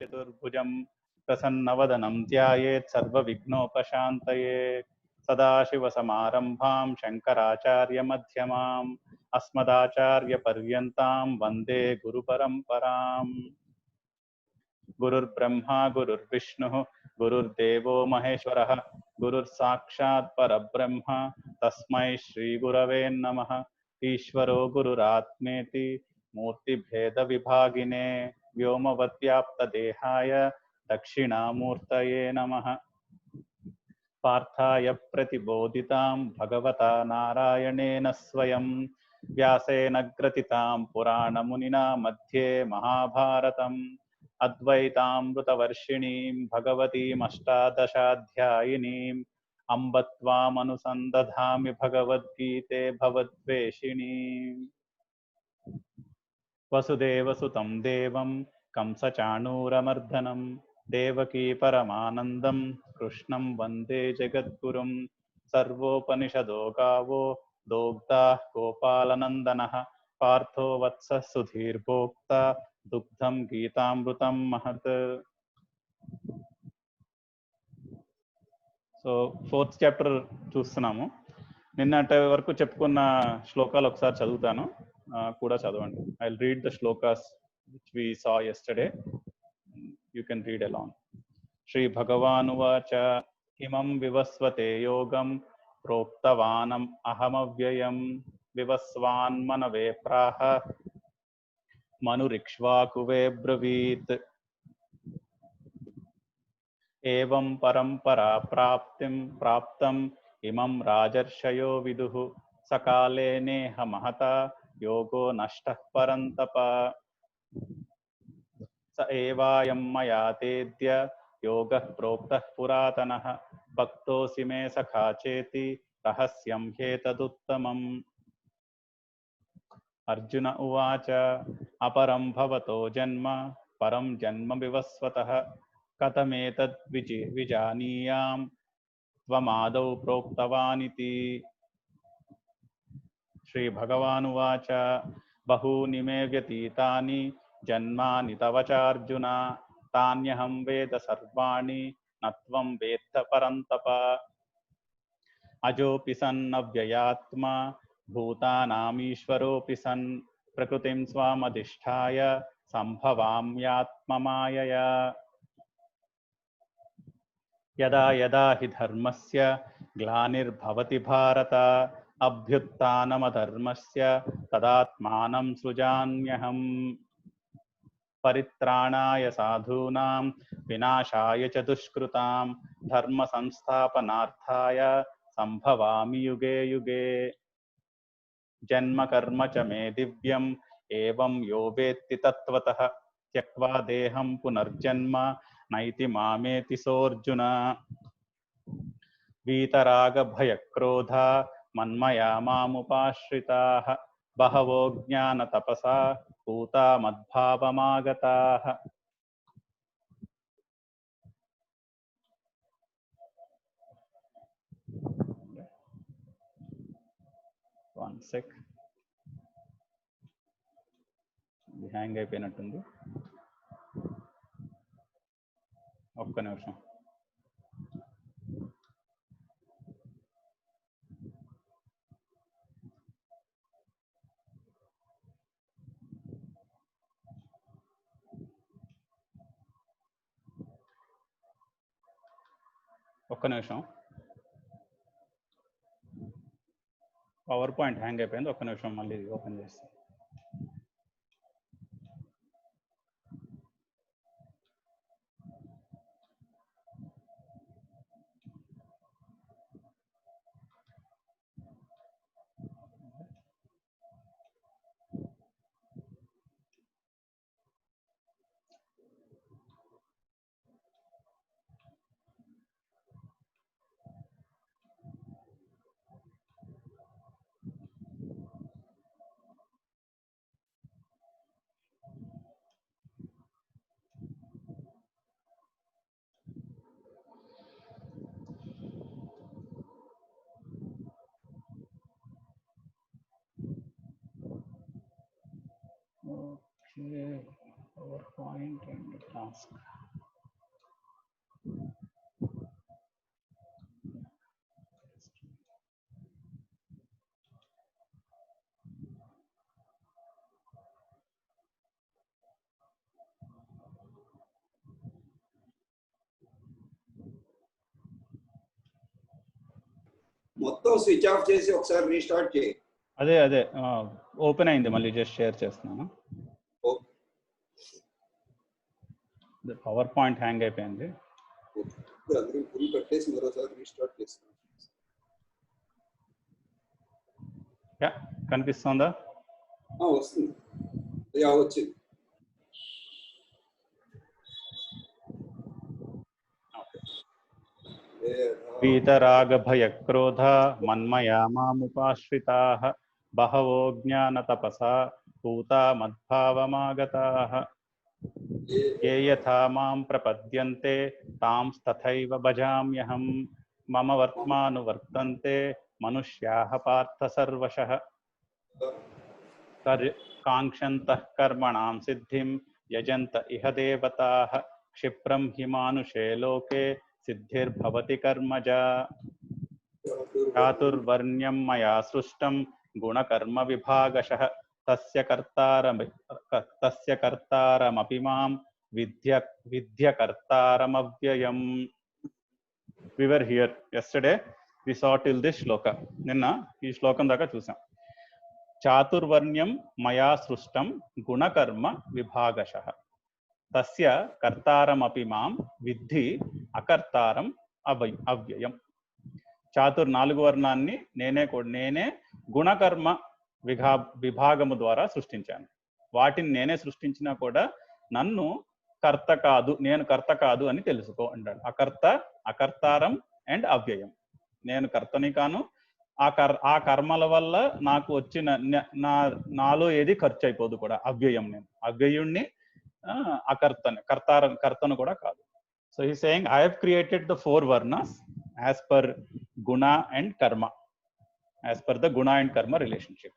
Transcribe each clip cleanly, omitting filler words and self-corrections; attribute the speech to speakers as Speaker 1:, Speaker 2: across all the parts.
Speaker 1: चतुर्भुजं प्रसन्नवदनं ध्यायेत् सर्वविघ्नोपशान्तये। सदाशिवसमारम्भां शङ्कराचार्यमध्यमाम् अस्मदाचार्यपर्यन्तां वन्दे गुरुपरम्पराम्। गुरुर्ब्रह्मा गुरुर्विष्णुः गुरुर्देवो महेश्वरः गुरुर्साक्षात् परब्रह्म तस्मै श्रीगुरवे नमः। ईश्वरो गुरुरात्मेति मूर्तिभेदविभागिने व्योमवद्व्याप्तदेहाय दक्षिणामूर्तये नमः। पार्थाय प्रतिबोधितां भगवता नारायणेन स्वयं व्यासेन ग्रथितां पुराणमुनिना मध्ये महाभारतम् अद्वैतामृतवर्षिणीं भगवतीमष्टादशाध्यायिनीम् अम्ब त्वामनुसन्दधामि भगवद्गीते भवद्वेषिणीम्। वसुदेवसुतं देवं कंसचाणूरमर्दनं देवकी परमानन्दं कृष्णं वन्दे जगद्गुरुं। सर्वोपनिषदो गावो दोग्धाः गोपालनन्दनः पार्थो वत्सः सुधीर्भोक्ता दुग्धं गीतामृतं महत्। సో ఫోర్త్ చాప్టర్ చూస్తున్నాము. నిన్నటి వరకు చెప్పుకున్న శ్లోకాలు ఒకసారి చదువుతాను, కూడా చదవండి. I will read the shlokas which we saw yesterday. You can read along. శ్రీ భగవానువాచ ఇమం వివస్వతే యోగం ప్రోక్తవానం అహమవ్యయం వివస్వాన్మనవే ప్రాహ మనురిక్ష్వాకువే బ్రవీత్. एवं परंपरा प्राप्तम् इमं राजर्षयो विदुः सकाले नेह महता योगो नष्टः परन्तप। स एवायं मया तेद्य योगः प्रोक्तः पुरातनः भक्तोऽसि मे सखा चेति रहस्यं ह्येतदुत्तमम्। अर्जुन उवाच अपरं भवतो जन्म परं जन्म विवस्वतः कथमेतद् विजानीयां त्वमादौ प्रोक्तवानिति। श्रीभगवानुवाच बहूनि मे व्यतीतानि जन्मानि तव चार्जुन तान्यहं वेद सर्वाणि न त्वं वेत्थ परन्तप। अजोऽपि सन्नव्ययात्मा भूतानामीश्वरोऽपि सन् प्रकृतिं स्वामधिष्ठाय सम्भवाम्यात्ममायया। यदा यदा हि धर्मस्य ग्लानिर्भवति भारत अभ्युत्थानमधर्मस्य तदात्मानं सृजाम्यहम्। परित्राणाय साधूनां विनाशाय च दुष्कृतां धर्म संस्थापनार्थाय सम्भवामि युगे युगे। जन्म कर्म च मे दिव्यम् एवं यो वेत्ति तत्त्वतः त्यक्त्वा देहं पुनर्जन्म नैति मामेति सोऽर्जुन। वीतरागभयक्रोधा मन्मया मामुपाश्रिताः बहवो ज्ञानतपसा पूता मद्भावमागताः। వన్ సెక్, హ్యాంగ్ అయిపోయినట్టుంది, ఒక్క నిమిషం. పవర్ పాయింట్ హ్యాంగ్ అయిపోయింది, ఒక్క నిమిషం మళ్ళీ ఓపెన్ చేస్తాను. mask.
Speaker 2: మొత్తం స్విచ్ ఆఫ్ చేసి ఒకసారి రీస్టార్ట్ చేయి.
Speaker 1: అదే ఓపెన్ అయింది, మళ్ళీ జస్ట్ షేర్ చేస్తున్నాను. పవర్ పాయింట్ హ్యాంగ్ అయిపోయింది.
Speaker 2: ఫుల్ పెట్టేసి మరోసారి రీస్టార్ట్ చేస్తాను.
Speaker 1: కనిపిస్తుందా?
Speaker 2: వస్తుంది. వచ్చింది.
Speaker 1: వీతరాగ భయ క్రోధ మన్మయా మాముపాశ్రితాః బహవో జ్ఞాన తపసా పూతా మద్భావమాగతాః ఏ యథా మాం ప్రపద్యంతే తాంస్తథైవ భజామ్యహం మమ వర్త్మానువర్తంతే మనుష్యాః పార్థ సర్వశః కాంక్షन्तః కర్మణాం సిద్ధిం యజంత ఇహ దేవతాః క్షిప్రం హి మానుషే లోకే సిద్ధిర్భవతి కర్మజా చాతుర్వర్ణ్యం మయా సృష్టం గుణకర్మ విభాగశః తస్య కర్తారమపి మాం విద్య కర్తారమవ్యయం. We were here yesterday. We saw till this shloka. నిన్న ఈ శ్లోకం దాకా చూసాం. చాతుర్వర్ణ్యం మయా సృష్టం గుణకర్మ విభాగశః తస్య కర్తారమపి మాం విద్ధి అకర్తారం అవ్యయం. 4 వర్ణాన్ని నేనే గుణకర్మ విభాగము ద్వారా సృష్టించాను. వాటిని నేనే సృష్టించినా కూడా నన్ను కర్త కాదు, నేను కర్త కాదు అని తెలుసుకో అంటాడు. అకర్తారం అండ్ అవ్యయం. నేను కర్తని కాను, ఆ కర్మల వల్ల నాకు వచ్చిన నాలో ఏది ఖర్చు అయిపోదు కూడా. అవ్యయం, నేను అవ్యయుణ్ణి, కర్తను కూడా కాదు. So he saying I have created the 4 varnas as per guna and karma, as per the guna and karma relationship.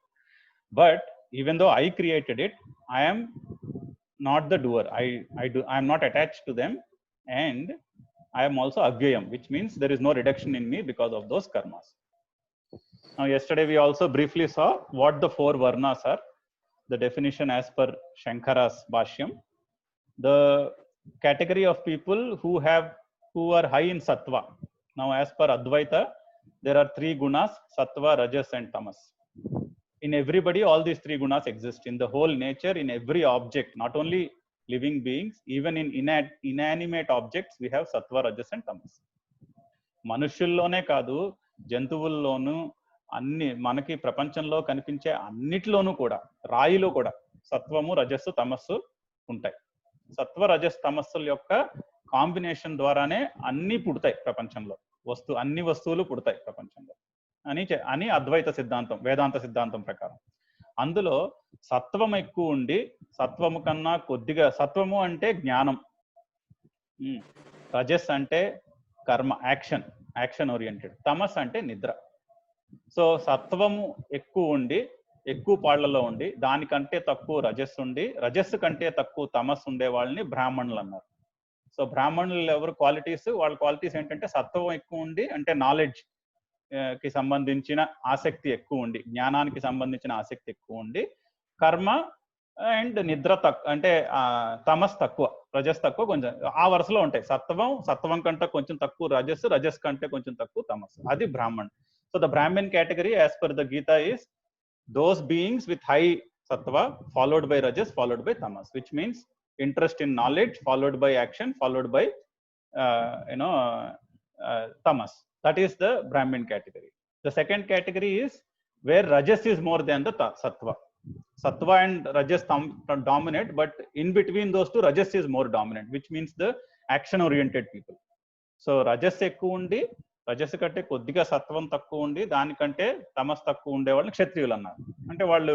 Speaker 1: But even though I created it, I am not the doer. I am not attached to them, and I am also avyayam, which means there is no reduction in me because of those karmas. Now yesterday we also briefly saw what the 4 varnas are. The definition as per Shankara's Bhashyam. The category of people who are high in sattva. Now as per Advaita, there are 3 gunas: sattva, rajas and tamas. In everybody, all these 3 gunas exist in the whole nature, in every object, not only living beings, even in inanimate objects we have sattva, rajas and tamas. మనుష్యుల్లోనే కాదు, జంతువుల్లోనూ, అన్ని మనకి ప్రపంచంలో కనిపించే అన్నిటిలోనూ కూడా, రాయిలో కూడా సత్వము, రజస్సు, తమస్సు ఉంటాయి. సత్వ, రజస్, తమస్సుల యొక్క కాంబినేషన్ ద్వారానే అన్ని పుడతాయి ప్రపంచంలో. అన్ని వస్తువులు పుడతాయి ప్రపంచంలో అని అద్వైత సిద్ధాంతం, వేదాంత సిద్ధాంతం ప్రకారం. అందులో సత్వం ఎక్కువ ఉండి, సత్వము కన్నా కొద్దిగా, సత్వము అంటే జ్ఞానం, రజస్ అంటే కర్మ, యాక్షన్ ఓరియంటెడ్, తమస్ అంటే నిద్ర. సో సత్వము ఎక్కువ ఉండి, ఎక్కువ పాళ్లలో ఉండి, దానికంటే తక్కువ రజస్సు ఉండి, రజస్సు కంటే తక్కువ తమస్సు ఉండే వాళ్ళని బ్రాహ్మణులు అన్నారు. సో బ్రాహ్మణులు ఎవరు క్వాలిటీస్, వాళ్ళ క్వాలిటీస్ ఏంటంటే సత్వం ఎక్కువ ఉండి, అంటే నాలెడ్జ్ కి సంబంధించిన ఆసక్తి ఎక్కువ ఉండి, జ్ఞానానికి సంబంధించిన ఆసక్తి ఎక్కువ ఉండి, కర్మ అండ్ నిద్ర అంటే తమస్ తక్కువ, రజస్ తక్కువ, కొంచెం ఆ వరుసలో ఉంటాయి. సత్వం కంటే కొంచెం తక్కువ రజస్, రజస్ కంటే కొంచెం తక్కువ తమస్. అది Brahman. So the Brahman category as per the Gita is those beings with high sattva followed by rajas followed by tamas, which means interest in knowledge followed by action followed by tamas. That is the Brahmin category. The second category is where rajas is more than the sattva and rajas dominate, but in between those two rajas is more dominant, which means the action oriented people. So rajas ఎక్కువ ఉండి, రజస్సు కంటే కొద్దిగా సత్వం తక్కువ ఉండి, దానికంటే తమస్ తక్కువ ఉండే వాళ్ళని క్షత్రియులు అన్నారు. అంటే వాళ్ళు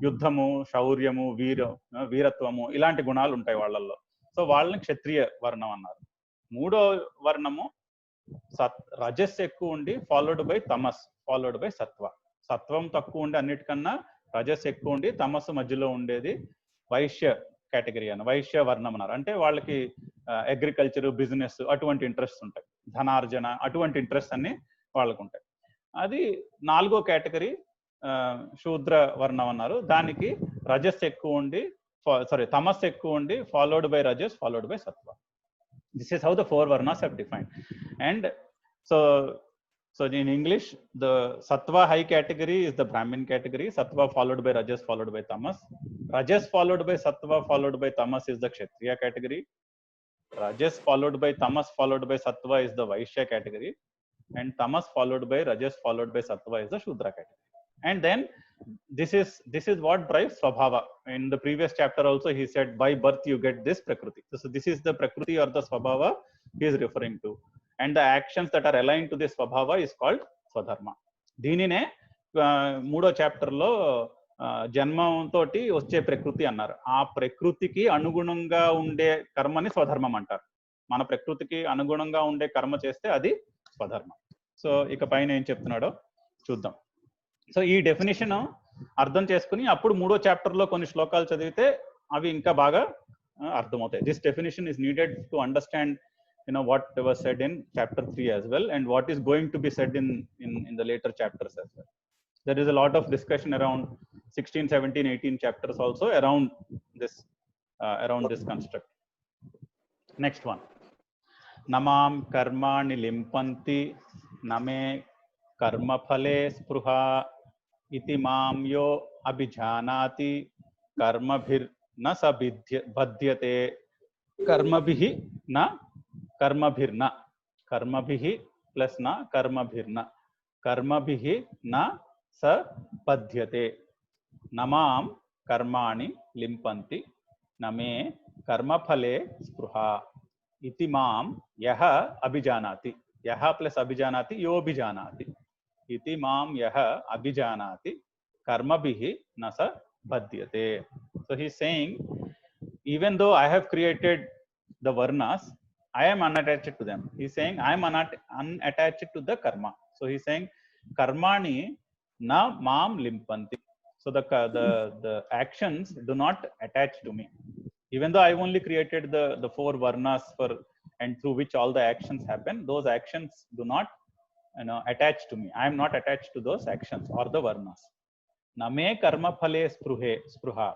Speaker 1: యుద్ధము, శౌర్యము, వీరత్వము ఇలాంటి గుణాలు ఉంటాయి వాళ్ళల్లో. సో వాళ్ళని క్షత్రియ వర్ణం అన్నారు. 3వ వర్ణము రజస్సు ఎక్కువ ఉండి, ఫాలోడ్ బై తమస్, ఫాలోడ్ బై సత్వ. సత్వం తక్కువ ఉండి అన్నిటికన్నా, రజస్సు ఎక్కువ ఉండి తమస్సు మధ్యలో ఉండేది వైశ్య కేటగిరీ అని, వైశ్య వర్ణం అన్నారు. అంటే వాళ్ళకి అగ్రికల్చర్, బిజినెస్ అటువంటి ఇంట్రెస్ట్ ఉంటాయి, ధనార్జన అటువంటి ఇంట్రెస్ట్ అన్ని వాళ్ళకు ఉంటాయి. అది 4వ కేటగిరీ శూద్ర వర్ణం అన్నారు. దానికి రజస్ ఎక్కువ ఉండి, తమస్ ఎక్కువ ఉండి, followed by rajas, followed by సత్వ. This is how the 4 varnas have defined. And so in English, the sattva high category is the Brahmin category. Sattva followed by rajas, followed by tamas. Rajas followed by sattva, followed by tamas is the Kshatriya category. Rajas followed by tamas, followed by sattva is the Vaishya category. And tamas followed by rajas, followed by sattva is the Shudra category. And then this is what drives Swabhava. In the previous chapter also he said, by birth you get this Prakriti. So this is the Prakriti or the Swabhava he is referring to. And the actions that are aligned to this Swabhava is called Swadharma. దీనినే 3వ చాప్టర్లో జన్మంతో వచ్చే ప్రకృతి అన్నారు. ఆ ప్రకృతికి అనుగుణంగా ఉండే కర్మని స్వధర్మం అంటారు. మన ప్రకృతికి అనుగుణంగా ఉండే కర్మ చేస్తే అది స్వధర్మం. సో ఇక పైన ఏం చెప్తున్నాడో చూద్దాం. సో ఈ డెఫినేషన్ అర్థం చేసుకుని అప్పుడు 3వ చాప్టర్లో కొన్ని శ్లోకాలు చదివితే అవి ఇంకా బాగా అర్థమవుతాయి. This definition is needed to understand what was said in chapter 3 as well, and what is going to be said in the later chapters as well. There is a lot of discussion around 16, 17, 18 chapters also around this construct. Next one. Namam karmani limpanti name karma phale spruha iti mam yo abhijanati karmabhir na sabhadyate karmabhihi na कर्मभिर्न, कर्मभिः plus न कर्मभिर्न, कर्मभिः न स पद्यते. नमाम कर्माणि लिम्पन्ति नमे कर्मफले स्पृहा इति माम यह अभिजानाति. यह प्लस अभिजानाति यो अभिजानाति. इति माम यह अभिजानाति कर्मभिः न स बध्यते. So he is saying, even though I have created the varnas, I am unattached to them. He is saying I am unattached to the karma. So he is saying karmani na mam limpanti. So the actions do not attach to me. Even though I only created the 4 varnas and through which all the actions happen, those actions do not attach to me. I am not attached to those actions or the varnas. Name karma phale spruha.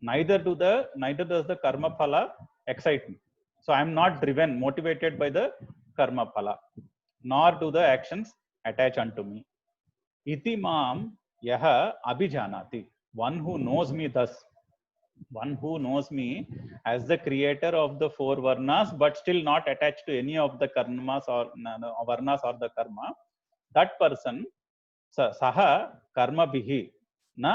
Speaker 1: Neither does the karma phala excite me. So I am not driven, motivated by the karma phala, nor do the actions attach unto me. Iti mam yaha abhijanati. One who knows me thus, one who knows me as the creator of the 4 varnas, but still not attached to any of the karmas or varnas or the karma, that person saha karma bihi na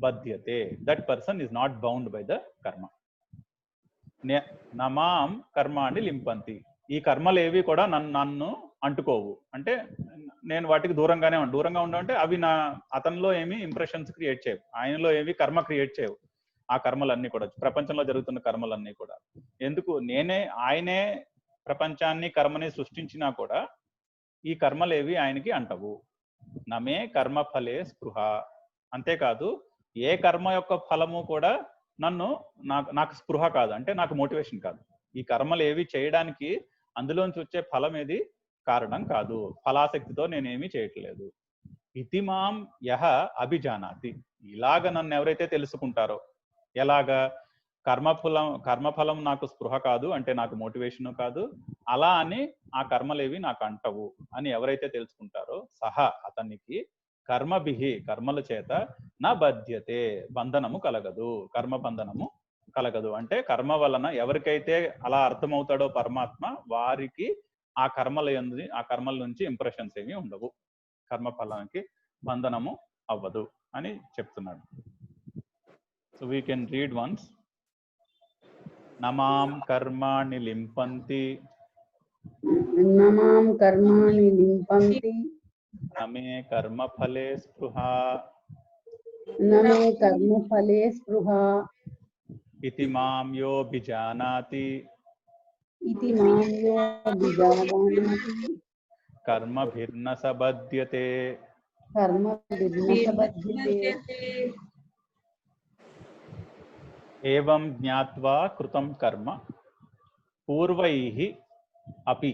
Speaker 1: badhyate. That person is not bound by the karma. నమాం కర్మాని లింపంతి. ఈ కర్మలు ఏవి కూడా నన్ను అంటుకోవు. అంటే నేను వాటికి దూరంగా ఉండాలంటే అవి అతనిలో ఏమి ఇంప్రెషన్స్ క్రియేట్ చేయవు, ఆయనలో ఏవి కర్మ క్రియేట్ చేయవు. ఆ కర్మలన్నీ కూడా, ప్రపంచంలో జరుగుతున్న కర్మలన్నీ కూడా ఎందుకు, ఆయనే ప్రపంచాన్ని కర్మని సృష్టించినా కూడా ఈ కర్మలేవి ఆయనకి అంటవు. నమే కర్మ ఫలే స్పృహ. అంతేకాదు ఏ కర్మ యొక్క ఫలము కూడా నాకు స్పృహ కాదు, అంటే నాకు మోటివేషన్ కాదు. ఈ కర్మలు ఏవి చేయడానికి అందులోంచి వచ్చే ఫలం ఏది కారణం కాదు, ఫలాసక్తితో నేనేమి చేయట్లేదు. ఇతి మాం యహ అభిజానాతి. ఇలాగ నన్ను ఎవరైతే తెలుసుకుంటారో, ఎలాగా కర్మఫలం నాకు స్పృహ కాదు, అంటే నాకు మోటివేషన్ కాదు, అలా అని ఆ కర్మలేవి నాకు అంటవు అని ఎవరైతే తెలుసుకుంటారో సహా అతనికి కర్మభిహి కర్మల చేత నా బధ్యతే బంధనము కలగదు, కర్మ బంధనము కలగదు. అంటే కర్మ వలన ఎవరికైతే అలా అర్థమవుతాడో పరమాత్మ, వారికి ఆ కర్మల నుంచి ఇంప్రెషన్స్ ఏమి ఉండవు, కర్మఫలానికి బంధనము అవ్వదు అని చెప్తున్నాడు. So we can read once. నమాం కర్మాణి లింపంతి నమే కర్మఫలే స్పృహా ఇతి మాం యోభిజానాతి కర్మభిర్న సబధ్యతే. एवं ज्ञात्वा कृतं कर्म पूर्वैः अपि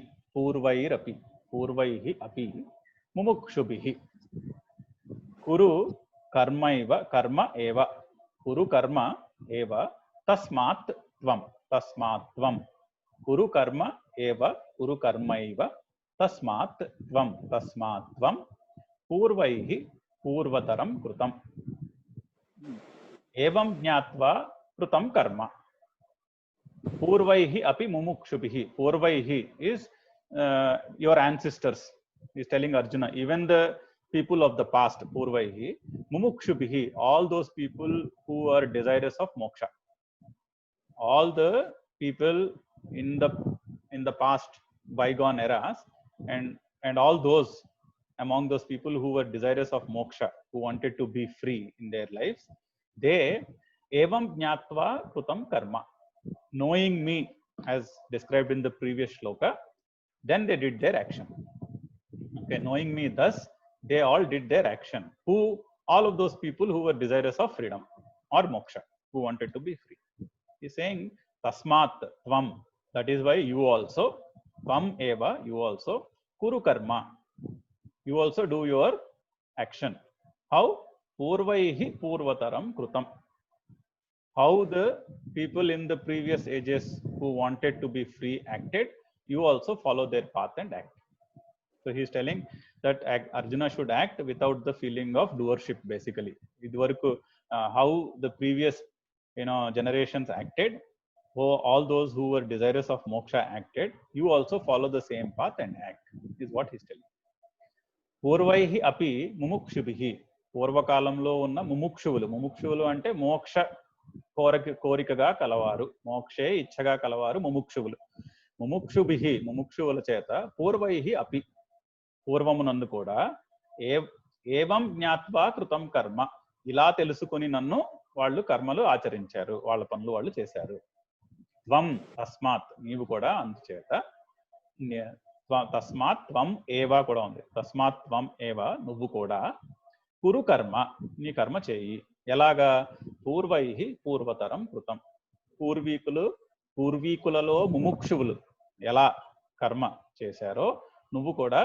Speaker 1: मुमुक्षुभिः कुरु कर्मैव कर्म एव कुरु कर्म एव तस्मात् त्वं कुरु कर्म एव कुरु कर्मैव तस्मात् त्वं पूर्वैः पूर्वतरं कृतम् एवं ज्ञात्वा कृतं कर्म पूर्वैः अपि मुमुक्षुभिः पूर्वैः is your ancestors is telling Arjuna even the people of the past पूर्वैः मुमुक्षुभिः all those people who are desirous of moksha all the people in the past bygone eras and all those among those people who were desirous of moksha who wanted to be free in their lives they evam jnatva krutam karma knowing me as described in the previous shloka then they did their action okay knowing me thus they all did their action who all of those people who were desirous of freedom or moksha who wanted to be free he's saying tasmat tvam that is why you also tvam eva you also kuru karma you also do your action how purvaihi purvataram krutam how the people in the previous ages who wanted to be free acted you also follow their path and act so he is telling that Arjuna should act without the feeling of doership basically idvaraku how the previous generations acted all those who were desirous of moksha acted you also follow the same path and act is what he is telling పూర్వైహి అపి ముముక్షుభిః పూర్వకాలంలో ఉన్న ముముక్షువులు అంటే మోక్ష కోరికగా కలవారు మోక్షే ఇచ్చగా కలవారు ముముక్షువుల చేత పూర్వైహి అపి పూర్వమునందు కూడా ఏవం జ్ఞాత్వా కృతం కర్మ ఇలా తెలుసుకొని నన్ను వాళ్ళు కర్మలు ఆచరించారు వాళ్ళ పనులు వాళ్ళు చేశారు త్వం తస్మాత్ నీవు కూడా అందుచేత తస్మాత్ త్వం ఏవా కూడా ఉంది తస్మాత్ త్వం ఏవా నువ్వు కూడా కురు కర్మ నీ కర్మ చేయి ఎలాగా పూర్వైహి పూర్వతరం కృతం పూర్వీకులలో ముముక్షువులు ఎలా కర్మ చేశారో నువ్వు కూడా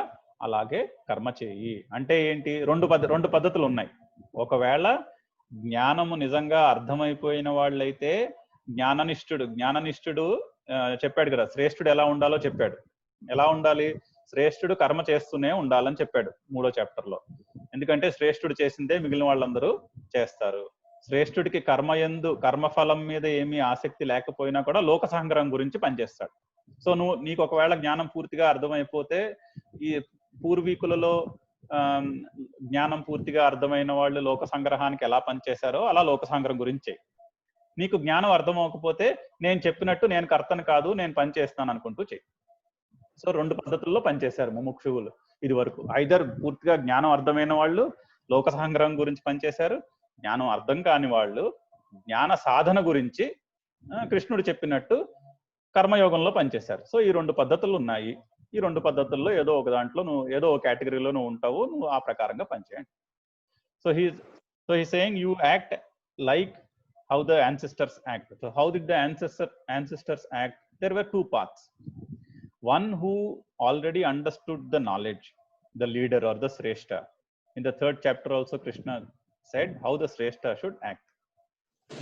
Speaker 1: అలాగే కర్మ చేయి అంటే ఏంటి రెండు పద్ధతులు ఉన్నాయి ఒకవేళ జ్ఞానము నిజంగా అర్థమైపోయిన వాళ్ళైతే జ్ఞాననిష్ఠుడు చెప్పాడు కదా శ్రేష్ఠుడు ఎలా ఉండాలో చెప్పాడు ఎలా ఉండాలి శ్రేష్ఠుడు కర్మ చేస్తూనే ఉండాలని చెప్పాడు 3వ చాప్టర్లో ఎందుకంటే శ్రేష్ఠుడు చేసిందే మిగిలిన వాళ్ళందరూ చేస్తారు శ్రేష్ఠుడికి కర్మఫలం మీద ఏమీ ఆసక్తి లేకపోయినా కూడా లోక సంగ్రహం గురించి పనిచేస్తాడు సో నీకు ఒకవేళ జ్ఞానం పూర్తిగా అర్థమైపోతే ఈ పూర్వీకులలో జ్ఞానం పూర్తిగా అర్థమైన వాళ్ళు లోక సంగ్రహానికి ఎలా పనిచేశారో అలా లోక సంగ్రహం గురించి నీకు జ్ఞానం అర్థం అవ్వకపోతే నేను చెప్పినట్టు నేను కర్తను కాదు నేను పని చేస్తాను అనుకుంటూ చెయ్యి సో 2 పద్ధతుల్లో పనిచేశారు ముముక్షువులు ఇది వరకు ఐదర్ పూర్తిగా జ్ఞానం అర్థమైన వాళ్ళు లోక సంగ్రహం గురించి పనిచేశారు జ్ఞానం అర్థం కాని వాళ్ళు జ్ఞాన సాధన గురించి కృష్ణుడు చెప్పినట్టు కర్మయోగంలో పనిచేశారు సో ఈ 2 పద్ధతులు ఉన్నాయి ఈ 2 పద్ధతుల్లో ఏదో ఒక దాంట్లో నువ్వు ఏదో ఒక కేటగిరీలో నువ్వు ఉంటావు నువ్వు ఆ ప్రకారంగా పనిచేయండి so he saying you act like how the ancestors act so how did the ancestors act there were 2 paths one who already understood the knowledge the leader or the shrestha in the 3rd chapter also Krishna said how the shrestha should act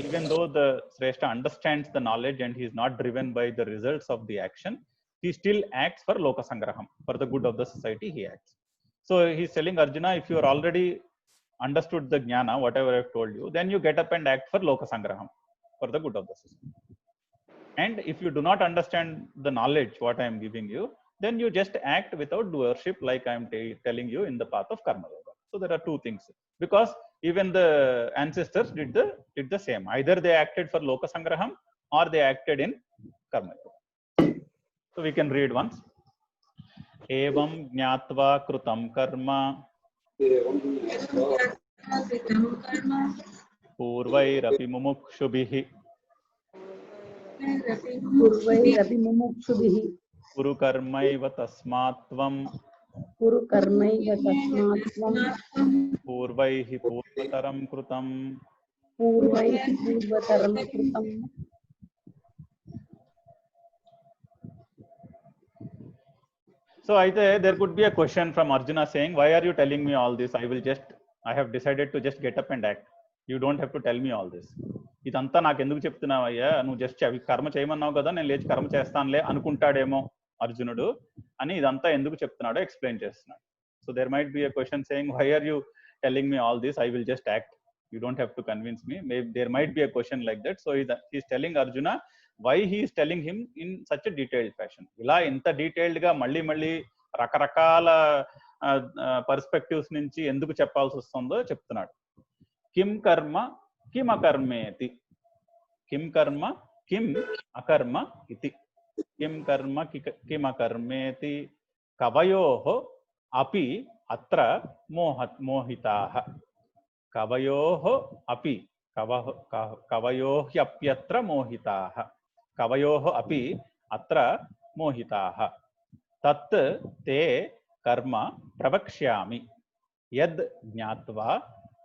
Speaker 1: even though the shrestha understands the knowledge and he is not driven by the results of the action he still acts for loka sangraham for the good of the society he acts so he is telling Arjuna if you are already understood the jnana whatever I have told you then you get up and act for loka sangraham for the good of the society and if you do not understand the knowledge what I am giving you then you just act without doership like I am telling you in the path of karma yoga so there are 2 things because even the ancestors did the same either they acted for loka sangraham or they acted in karma yoga so we can read once evam jnatva krutam karma पूर्वैरपि मुमुक्षुभिः कुरु कर्मैव तस्मात् त्वं पूर्वैः पूर्वतरं कृतं
Speaker 3: पूर्वैः पूर्वतरं कृतं
Speaker 1: So there could be a question from Arjuna saying, why are you telling me all this? I have decided to just get up and act. You don't have to tell me all this. ఇదంతా నాకు ఎందుకు చెప్తున్నావు అయ్యా, నువ్వు just అవి కర్మ చేయమన్నావు కదా, నేను లేచి కర్మ చేస్తానులే అనుకుంటాడేమో అర్జునుడు అని ఇదంతా ఎందుకు చెప్తున్నాడో ఎక్స్ప్లెయిన్ చేస్తున్నాడు. So there might be a question saying, why are you telling me all this? I will just act. You don't have to convince me. Maybe there might be a question like that. So he's telling Arjuna why he is telling him in such a detailed fashion. ఇలా ఇంత detailed గా మళ్ళీ రకరకాల perspectives నుంచి ఎందుకు చెప్పాల్సి వస్తుందో చెప్తున్నాడు. కిం కర్మ కిం అకర్మేతి, కిం కర్మ కిం అకర్మ ఇతి, కిం కర్మ కిం అకర్మేతి కవయోః అపి అత్ర మోహితాః. కవయోః అపి కవయోఃప్యత్ర మోహితాః, కవయోః అపి అత్ర మోహితాః. తత్ తే కర్మ ప్రవక్ష్యామి యద్ జ్ఞాత్వా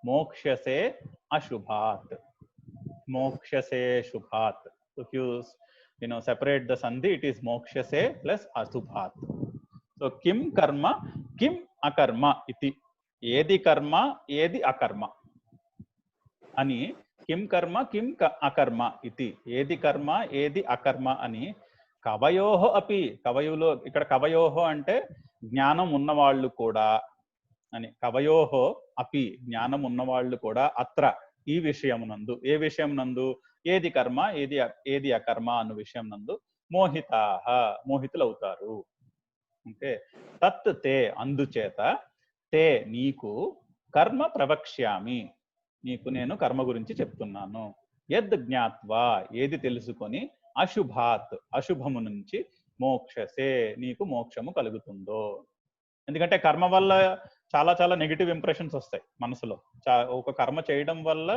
Speaker 1: మోక్ష్యసే అశుభాత్. మోక్ష్యసే శుభాత్. So if you separate the sandhi, it is mokshase plus asubhat. So kim karma kim akarma iti, ఏది కర్మ ఏది అకర్మ అని, కిం కర్మ కిం అకర్మ ఇతి, ఏది కర్మ ఏది అకర్మ అని, కవయోః అపి, కవయులో ఇక్కడ కవయోః అంటే జ్ఞానం ఉన్నవాళ్ళు కూడా అని, కవయోః అపి జ్ఞానం ఉన్నవాళ్ళు కూడా అత్ర ఈ విషయమునందు, ఏ విషయమునందు, ఏది కర్మ ఏది అకర్మ అన్న విషయం నందు మోహితాః మోహితులవుతారు. ఓకే, తత్ తే అందుచేత, తే నీకు, కర్మ ప్రవక్ష్యామి నీకు నేను కర్మ గురించి చెప్తున్నాను, యద్ జ్ఞాత్వా ఏది తెలుసుకొని, అశుభాత్ అశుభము నుంచి, మోక్షసే నీకు మోక్షము కలుగుతుందో. ఎందుకంటే కర్మ వల్ల చాలా చాలా నెగిటివ్ ఇంప్రెషన్స్ వస్తాయి మనసులో. ఒక కర్మ చేయడం వల్ల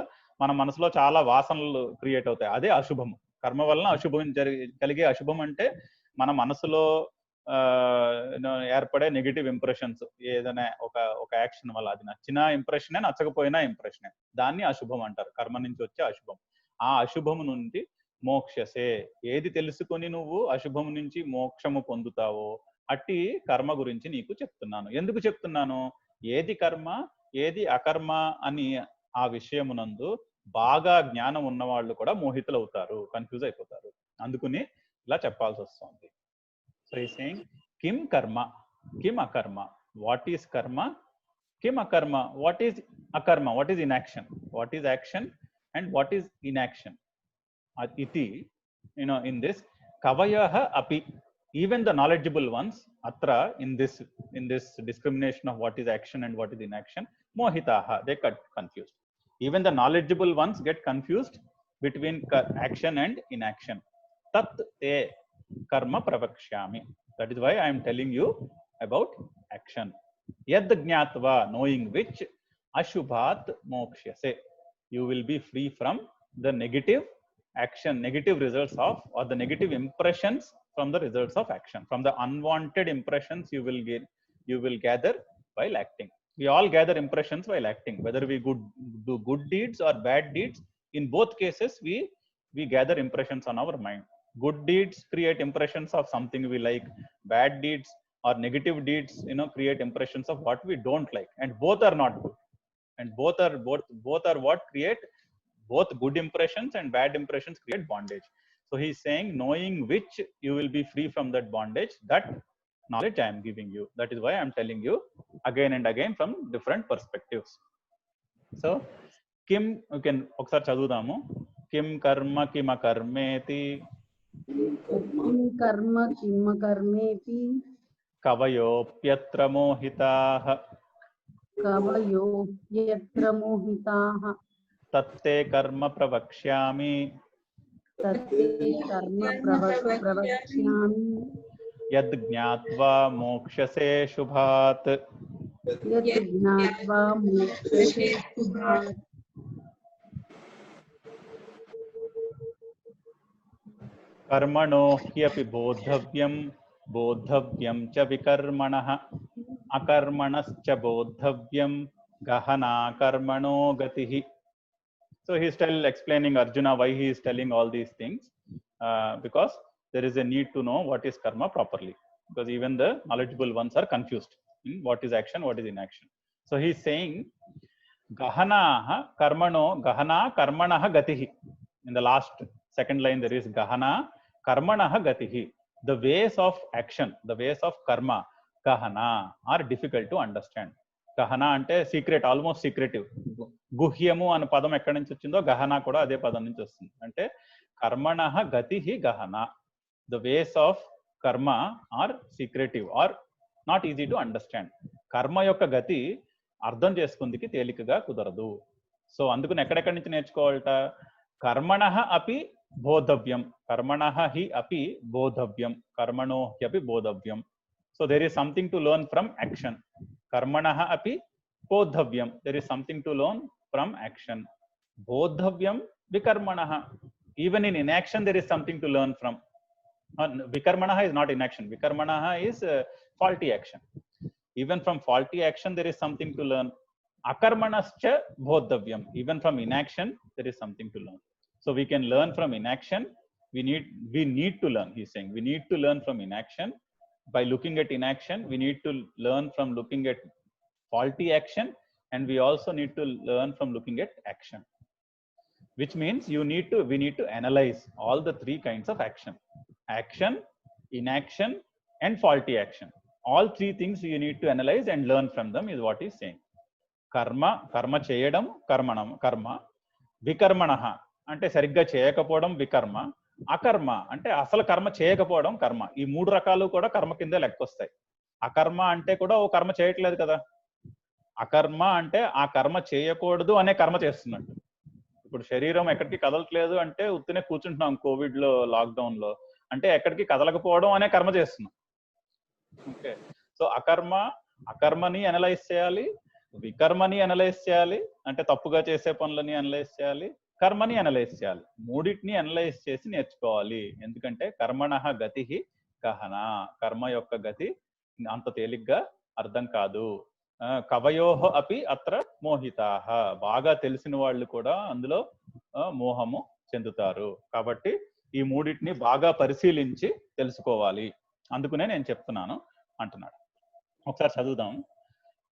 Speaker 1: మన మనసులో చాలా వాసనలు క్రియేట్ అవుతాయి, అదే అశుభము. కర్మ వలన అశుభం కలిగే అశుభం అంటే మన మనసులో ఏర్పడే నెగిటివ్ ఇంప్రెషన్స్. ఏదైనా ఒక యాక్షన్ వల్ల, అది నచ్చిన ఇంప్రెషనే నచ్చకపోయినా ఇంప్రెషనే, దాన్ని అశుభం అంటారు. కర్మ నుంచి వచ్చే అశుభం. ఆ అశుభము నుండి మోక్షసే, ఏది తెలుసుకొని నువ్వు అశుభము నుంచి మోక్షము పొందుతావో అట్టి కర్మ గురించి నీకు చెప్తున్నాను. ఎందుకు చెప్తున్నాను? ఏది కర్మ ఏది అకర్మ అని ఆ విషయమునందు బాగా జ్ఞానం ఉన్నవాళ్ళు కూడా మోహితులు అవుతారు, కన్ఫ్యూజ్ అయిపోతారు. అందుకుని ఇలా చెప్పాల్సి వస్తుంది. So he's saying, kim karma, kim akarma. What is karma? Kim akarma. What is akarma? What is inaction? What is action and what is inaction? Iti, in this, kavayaha api. Even the knowledgeable ones, atra, in this discrimination of what is action and what is inaction, mohitaha, they get confused. Even the knowledgeable ones get confused between action and inaction. Tat te karma pravakshyami. That is why I am telling you about action. Yad jnatva, knowing which, ashubhat mokshyase, you will be free from the negative action, negative results of, or the negative impressions from the results of action, from the unwanted impressions you will gather while acting. We all gather impressions while acting, whether we do good deeds or bad deeds. In both cases, we gather impressions on our mind. Good deeds create impressions of something we like. Bad deeds or negative deeds, create impressions of what we don't like. And both are not good. And both are what create, both good impressions and bad impressions create bondage. So he is saying, knowing which you will be free from that bondage, that knowledge I am giving you. That is why I am telling you again and again from different perspectives. So, kim, you can okkar chadudamu. Kim karma kim akarmeti.
Speaker 3: किं कर्म किम कर्मेति
Speaker 1: कवयोऽप्यत्र मोहिताः.
Speaker 3: कवयोऽप्यत्र मोहिताः.
Speaker 1: तत्ते कर्म प्रवक्ष्यामि.
Speaker 3: तत्ते कर्म प्रवक्ष्यामि
Speaker 1: यद् ज्ञात्वा मोक्षसे शुभात्.
Speaker 3: यद् ज्ञात्वा मोक्षसे शुभात्.
Speaker 1: कर्मणो ह्यपि बोद्धव्यं च विकर्मणः. अकर्मणश्च बोद्धव्यं गहना कर्मणो गतिः. So he is still explaining Arjuna why he is telling all these things, because there is a need to know what is karma properly, because even the knowledgeable ones are confused in what is action, what is inaction. So he is saying gahana karmano gahana karmanah gatihi. In the last second line there is gahana karmanah gatihi. The ways of action, the ways of karma, gahana, are difficult to understand. గహన అంటే secret, almost secretive. గుహ్యము అనే పదం ఎక్కడి నుంచి వచ్చిందో గహన కూడా అదే పదం నుంచి వస్తుంది. అంటే కర్మణః గతిః గహన. The ways of karma are secretive or not easy to understand. కర్మ యొక్క గతి అర్థం చేసుకుందికి తేలికగా కుదరదు. సో అందుకని ఎక్కడెక్కడి నుంచి నేర్చుకోవాలట? కర్మణః అపి బోధవ్యం, కర్మణః హి అపి బోధవ్యం, కర్మణో happy బోధవ్యం. So there is something to learn from action. Karmanah api bodhavyam. There is something to learn from action. Bodhavyam vikarmanah. Even in inaction there is something to learn from. Vikarmanah is not inaction. Vikarmanah is faulty action. Even from faulty action there is something to learn. Akarmanascha bodhavyam. Even from inaction there is something to learn. So we can learn from inaction. We need to learn. He is saying we need to learn from inaction. By looking at inaction, we need to learn from looking at faulty action, and we also need to learn from looking at action. Which means we need to analyze all the three kinds of action: action, inaction, and faulty action. All three things you need to analyze and learn from them is what he is saying. Karma cheyadam, karma. Vikarmanah ante sarigga cheyakapovam vikarma. అకర్మ అంటే అసలు కర్మ చేయకపోవడం కర్మ. ఈ మూడు రకాలు కూడా కర్మ కిందే లెక్కొస్తాయి. అకర్మ అంటే కూడా ఓ కర్మ చేయట్లేదు కదా. అకర్మ అంటే ఆ కర్మ చేయకూడదు అనే కర్మ చేస్తున్నట్టు. ఇప్పుడు శరీరం ఎక్కడికి కదలట్లేదు అంటే ఉత్తినే కూర్చుంటున్నాం కోవిడ్ లో, లాక్డౌన్ లో, అంటే ఎక్కడికి కదలకపోవడం అనే కర్మ చేస్తున్నాం. ఓకే, సో అకర్మని అనలైజ్ చేయాలి, వికర్మని అనలైజ్ చేయాలి, అంటే తప్పుగా చేసే పనులని అనలైజ్ చేయాలి, కర్మని అనలైజ్ చేయాలి. మూడింటిని అనలైజ్ చేసి నేర్చుకోవాలి. ఎందుకంటే కర్మణః గతిః గహన. కర్మ యొక్క గతి అంత తేలిగ్గా అర్థం కాదు. కవయోః అపి అత్ర మోహితాః. బాగా తెలిసిన వాళ్ళు కూడా అందులో మోహము చెందుతారు. కాబట్టి ఈ మూడింటిని బాగా పరిశీలించి తెలుసుకోవాలి. అందుకనే నేను చెప్తున్నాను అంటున్నాడు. ఒకసారి చదువుదాం.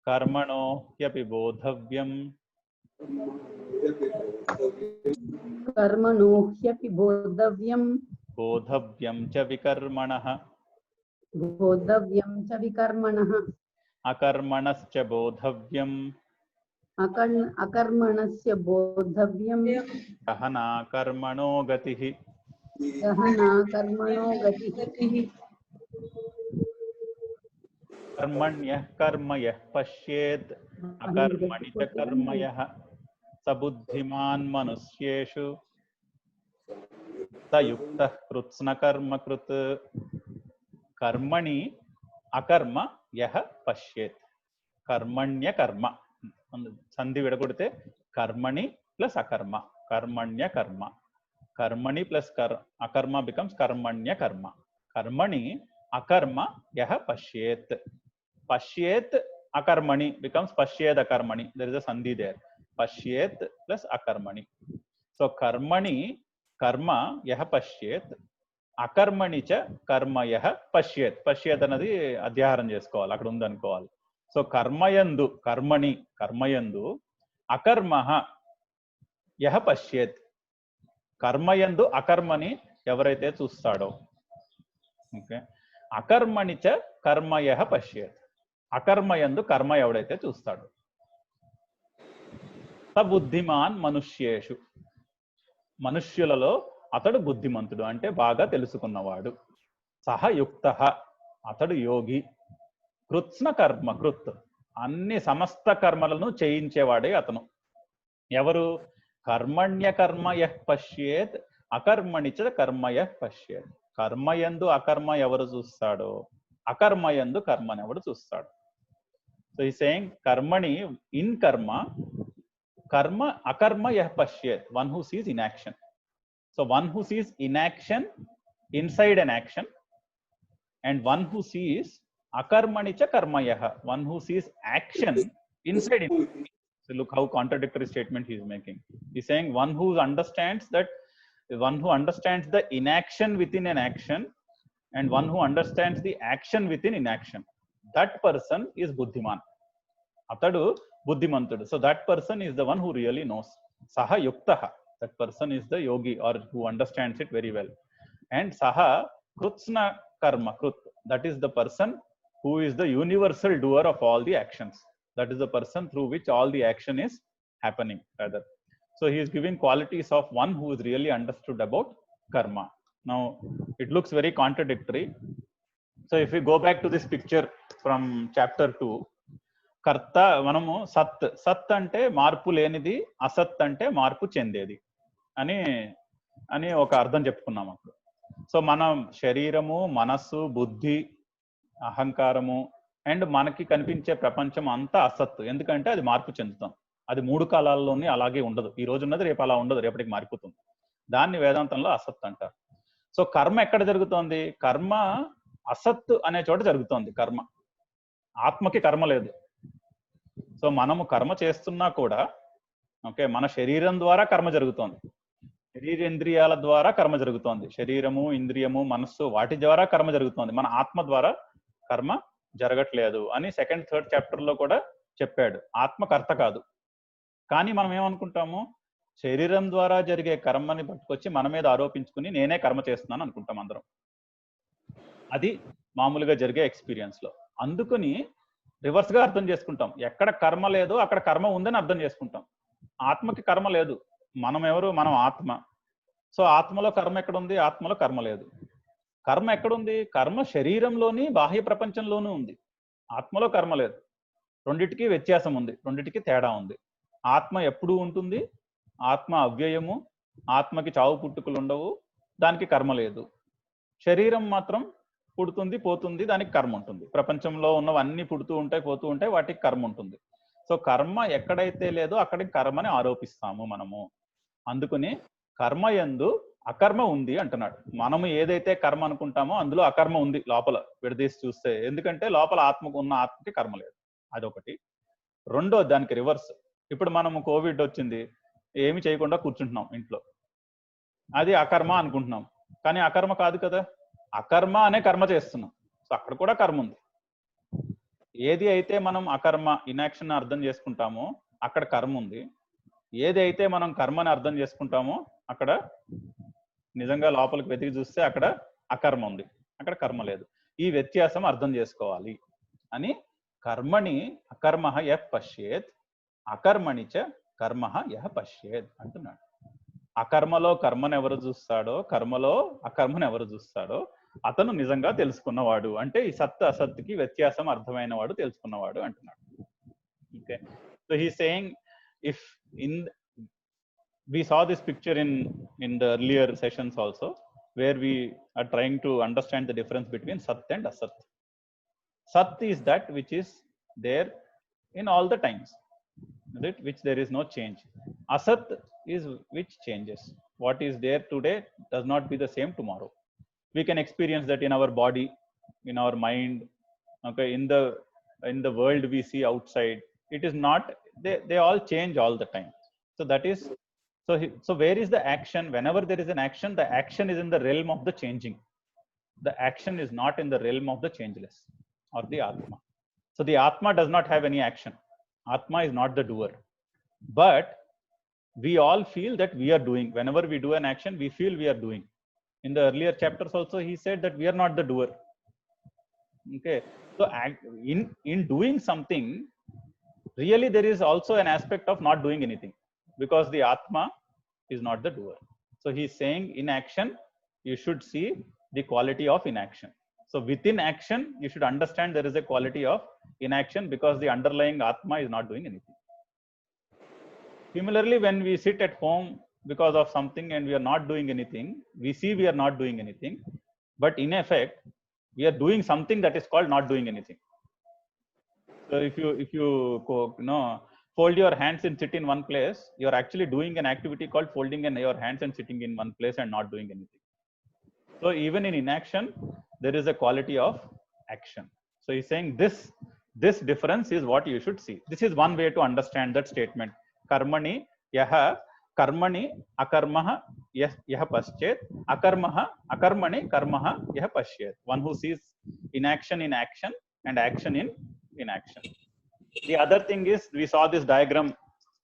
Speaker 1: కర్మణో హ్యపి బోధవ్యం
Speaker 3: कर्मणो ह्यपि बोधव्यं
Speaker 1: बोधव्यं च विकर्मणः
Speaker 3: बोधव्यं च विकर्मणः
Speaker 1: अकर्मणश्च बोधव्यं
Speaker 3: अकर्मणस्य बोधव्यं
Speaker 1: गहना कर्मणो गतिः
Speaker 3: गहना कर्मणो गतिः
Speaker 1: कर्मण्यः कर्म यः पश्येत् अकर्मणि च कर्म यः स बुद्धिमान् मनुष्येषु स युक्तः कृत्स्नकर्मकृत् कर्मणि अकर्म यः पश्येत्. कर्मण्य कर्म संधि विडगొడితే कर्मणि प्लस अकर्म, कर्मण्य कर्म. कर्मणि प्लस अकर्म becomes कर्मण्य कर्म. कर्मणि अकर्म यः पश्येत्. पश्येत् अकर्मणि becomes पश्येद अकर्मणि. There is a sandhi there. पश्येत् प्लस अकर्मणि. So कर्मणि कर्म यः पश्येत्, అకర్మణి చ కర్మ యః పశ్యేత్. పశ్యేత్ అన్నది అధ్యాహారం చేసుకోవాలి, అక్కడ ఉంది అనుకోవాలి. సో కర్మయందు కర్మయందు అకర్మః యః పశ్యేత్. కర్మయందు అకర్మని ఎవరైతే చూస్తాడో, ఓకే, అకర్మణి చ కర్మ యః పశ్యేత్. అకర్మయందు కర్మ ఎవడైతే చూస్తాడో. స బుద్ధిమాన్ మనుష్యేషు. మనుష్యులలో అతడు బుద్ధిమంతుడు, అంటే బాగా తెలుసుకున్నవాడు. సహ యుక్తః, అతడు యోగి. కృత్స్న కర్మ కృత్, అన్ని సమస్త కర్మలను చేయించేవాడే అతను. ఎవరు? కర్మణ్య కర్మ యః పశ్యేత్ అకర్మణి చ కర్మ యః పశ్యేత్. కర్మయందు అకర్మ ఎవరు చూస్తాడో, అకర్మయందు కర్మని ఎవడు చూస్తాడు. సో ఈ సేయింగ్ కర్మణి ఇన్ కర్మ, కర్మ అకర్మ యః పశ్యేత్, one who sees in action. So one who sees inaction inside an action, and one who sees akarmani cha karmayah, one who sees action inside it. So look how contradictory statement he is making. He's saying one who understands the inaction within an action, and one who understands the action within inaction, that person is buddhiman. Atadu buddhimantudu. So that person is the one who really knows. Saha yuktaha. That person is the yogi, or who understands it very well. And saha krutsna karma krut. That is the person who is the universal doer of all the actions. That is the person through which all the action is happening, rather. So he is giving qualities of one who is really understood about karma. Now it looks very contradictory. So if we go back to this picture from chapter 2, కర్త మనము సత్ అంటే మార్పు లేనిది, అసత్ అంటే మార్పు చెందేది అని ఒక అర్థం చెప్పుకున్నాము. సో మనం శరీరము, మనస్సు, బుద్ధి, అహంకారము అండ్ మనకి కనిపించే ప్రపంచం అంతా అసత్. ఎందుకంటే అది మార్పు చెందుతాం. అది 3 కాలాల్లోని అలాగే ఉండదు. ఈ రోజు ఉన్నది రేపు అలా ఉండదు, రేపటికి మారిపోతుంది. దాన్ని వేదాంతంలో అసత్ అంటారు. సో కర్మ ఎక్కడ జరుగుతోంది? కర్మ అసత్ అనే చోట జరుగుతోంది. కర్మ, ఆత్మకి కర్మ లేదు. సో మనము కర్మ చేస్తున్నా కూడా ఓకే, మన శరీరం ద్వారా కర్మ జరుగుతోంది, శరీరేంద్రియాల ద్వారా కర్మ జరుగుతోంది, శరీరము, ఇంద్రియము, మనస్సు వాటి ద్వారా కర్మ జరుగుతోంది. మన ఆత్మ ద్వారా కర్మ జరగట్లేదు అని 2nd, 3rd చాప్టర్లో కూడా చెప్పాడు. ఆత్మ కర్త కాదు. కానీ మనం ఏమనుకుంటాము, శరీరం ద్వారా జరిగే కర్మని పట్టుకొచ్చి మన మీద ఆరోపించుకుని నేనే కర్మ చేస్తున్నాను అనుకుంటాం అందరం. అది మామూలుగా జరిగే ఎక్స్పీరియన్స్ లో. అందుకని రివర్స్ గా అర్థం చేసుకుంటాం. ఎక్కడ కర్మ లేదో అక్కడ కర్మ ఉందని అర్థం చేసుకుంటాం. ఆత్మకి కర్మ లేదు. మనం ఎవరు? మనం ఆత్మ. సో ఆత్మలో కర్మ ఎక్కడుంది? ఆత్మలో కర్మ లేదు. కర్మ ఎక్కడుంది? కర్మ శరీరంలోని బాహ్య ప్రపంచంలోనూ ఉంది. ఆత్మలో కర్మ లేదు. రెండిటికి వ్యత్యాసం ఉంది, రెండిటికి తేడా ఉంది. ఆత్మ ఎప్పుడు ఉంటుంది? ఆత్మ అవ్యయము, ఆత్మకి చావు పుట్టుకలు ఉండవు, దానికి కర్మ లేదు. శరీరం మాత్రం పుడుతుంది, పోతుంది, దానికి కర్మ ఉంటుంది. ప్రపంచంలో ఉన్నవన్నీ పుడుతూ ఉంటాయి, పోతూ ఉంటాయి, వాటికి కర్మ ఉంటుంది. సో కర్మ ఎక్కడైతే లేదో అక్కడికి కర్మని ఆరోపిస్తాము మనము. అందుకని కర్మ యందు అకర్మ ఉంది అంటున్నాడు. మనము ఏదైతే కర్మ అనుకుంటామో అందులో అకర్మ ఉంది లోపల విడదీసి చూస్తే. ఎందుకంటే లోపల ఆత్మకు ఉన్న ఆత్మకి కర్మ లేదు. అదొకటి. రెండో, దానికి రివర్స్. ఇప్పుడు మనము కోవిడ్ వచ్చింది, ఏమి చేయకుండా కూర్చుంటున్నాం ఇంట్లో, అది అకర్మ అనుకుంటున్నాం. కానీ అకర్మ కాదు కదా, అకర్మ అనే కర్మ చేస్తున్నాం. సో అక్కడ కూడా కర్మ ఉంది. ఏది అయితే మనం అకర్మ, ఇన్యాక్షన్ అర్థం చేసుకుంటామో అక్కడ కర్మ ఉంది. ఏది అయితే మనం కర్మని అర్థం చేసుకుంటామో అక్కడ నిజంగా లోపలికి వెతికి చూస్తే అక్కడ అకర్మ ఉంది, అక్కడ కర్మ లేదు. ఈ వ్యత్యాసం అర్థం చేసుకోవాలి అని కర్మని అకర్మః యః పశ్యేత్ అకర్మణి చ కర్మః యః పశ్యేత్ అంటున్నాడు. అకర్మలో కర్మను ఎవరు చూస్తాడో, కర్మలో అకర్మను ఎవరు చూస్తాడో అతను నిజంగా తెలుసుకున్నవాడు. అంటే ఈ సత్ అసత్కి వ్యత్యాసం అర్థమైన వాడు, తెలుసుకున్నవాడు అంటున్నాడు. Okay, so he saying if we saw this picture in the earlier sessions also, where we are trying to understand the difference between sat and asat. Sat is that which is there in all the times, right? Which there is no change. Asat is which changes. What is there today does not be the same tomorrow. We can experience that in our body, in our mind, okay, in the world we see outside. It is not, they all change all the time. So that is, so where is the action? Whenever there is an action, the action is in the realm of the changing. The action is not in the realm of the changeless or the Atma. So the Atma does not have any action. Atma is not the doer. But we all feel that we are doing. Whenever we do an action, we feel we are doing. In the earlier chapters also, he said that we are not the doer. Okay. So in doing something, really there is also an aspect of not doing anything, because the Atma is not the doer. So he is saying in action, you should see the quality of inaction. So within action, you should understand there is a quality of inaction, because the underlying Atma is not doing anything. Similarly, when we sit at home because of something and we are not doing anything, we see we are not doing anything, but in effect, we are doing something that is called not doing anything. So if you fold your hands and sit in one place, you are actually doing an activity called folding your hands and sitting in one place and not doing anything. So even in inaction, there is a quality of action. So he's saying this This difference is what you should see. This is one way to understand that statement. Karmani yaha karmani akarmaha yaha paschet, akarmaha akarmani karmaha yaha paschet. One who sees inaction in action and action in inaction. The other thing is, we saw this diagram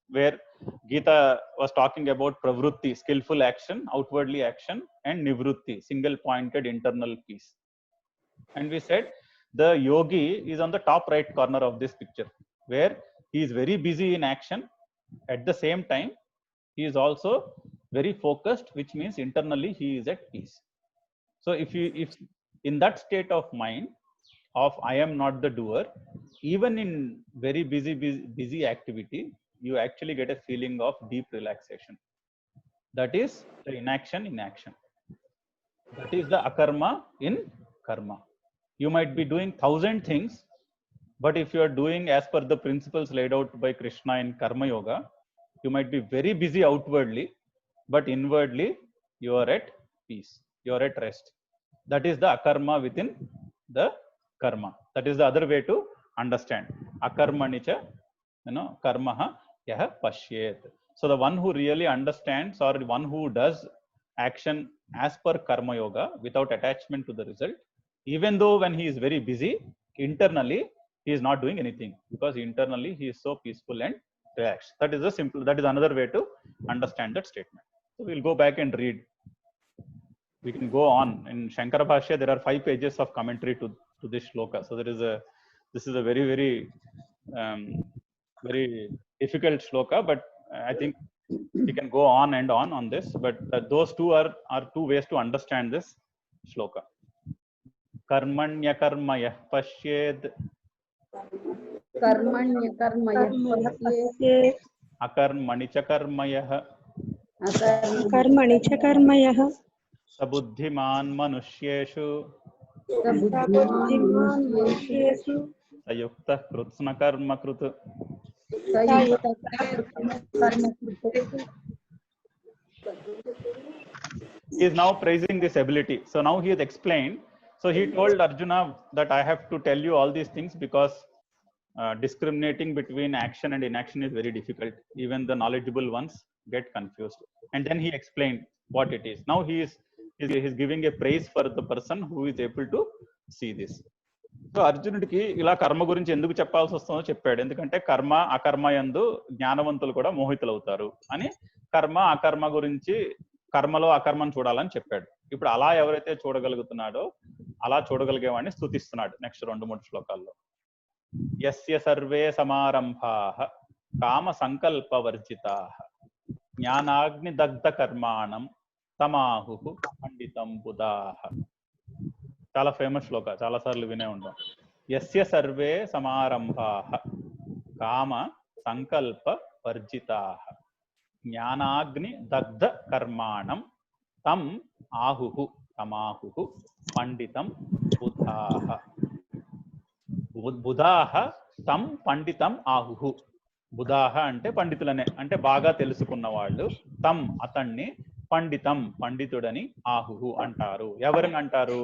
Speaker 1: where Gita was talking about pravrutti, skillful action, outwardly action, and nivrutti, single pointed internal peace. And we said the yogi is on the top right corner of this picture, where he is very busy in action. At the same time, he is also very focused, which means internally he is at peace. So if in that state of mind of I am not the doer, even in very busy activity, you actually get a feeling of deep relaxation. That is the inaction in action. That is the akarma in karma. You might be doing 1,000 things, but if you are doing as per the principles laid out by Krishna in Karma Yoga, you might be very busy outwardly, but inwardly you are at peace, you are at rest. That is the akarma within the karma. That is the other way to understand. Akarmanicha, karmaha yaha pashyet. So the one who really understands, or the one who does action as per Karma Yoga without attachment to the result, even though when he is very busy, internally he is not doing anything, because internally he is so peaceful and relaxed. That is another way to understand that statement. So we'll go back and read. We can go on. In Shankara Bhashya, there are 5 pages of commentary to this shloka. So this is a very, very very difficult shloka, but I think we can go on and on this. But those two are 2 ways to understand this shloka. Karmanya karmaya pashyed,
Speaker 3: कर्मण्य कर्मयः पश्येत्
Speaker 1: akarmani cha karmayah,
Speaker 4: कर्मणि च कर्मयः
Speaker 1: sabuddhiman manushyeshu,
Speaker 3: बुद्धिमान् मनुष्येषु
Speaker 1: sayuktah krutsna karma krut. He is now praising this ability. So now he has explained. So he told Arjuna that I have to tell you all these things because discriminating between action and inaction is very difficult. Even the knowledgeable ones get confused. And then he explained what it is. Now he is giving a praise for the person who is able to see this. So అర్జునుడికి ఇలా కర్మ గురించి ఎందుకు చెప్పాల్సి వస్తుందో చెప్పాడు. ఎందుకంటే కర్మ అకర్మ యందు జ్ఞానవంతులు కూడా మోహితులవుతారు అని, కర్మ అకర్మ గురించి, కర్మలో అకర్మను చూడాలని చెప్పాడు. ఇప్పుడు అలా ఎవరైతే చూడగలుగుతున్నాడో అలా చూడగలిగేవాడిని స్తుతిస్తున్నాడు నెక్స్ట్ 2-3 శ్లోకాల్లో. యస్య సర్వే సమారంభాః కామ సంకల్ప వర్జితాః జ్ఞానాగ్ని దగ్ధ కర్మాణం తమాహుః పండితం బుధాః. చాలా ఫేమస్ శ్లోక, చాలా సార్లు వినే ఉంటాం. యస్య సర్వే సమారంభాః కామ సంకల్ప వర్జితాః జ్ఞానాగ్ని దగ్ధ కర్మాణం తం ఆహుః తమాహుః పండితం బుధాః. బుధాః తం పండితం ఆహుః. బుధాః అంటే పండితులనే, అంటే బాగా తెలుసుకున్న వాళ్ళు, తం అతన్ని, పండితం పండితుడని, ఆహుః అంటారు. ఎవరిని అంటారు?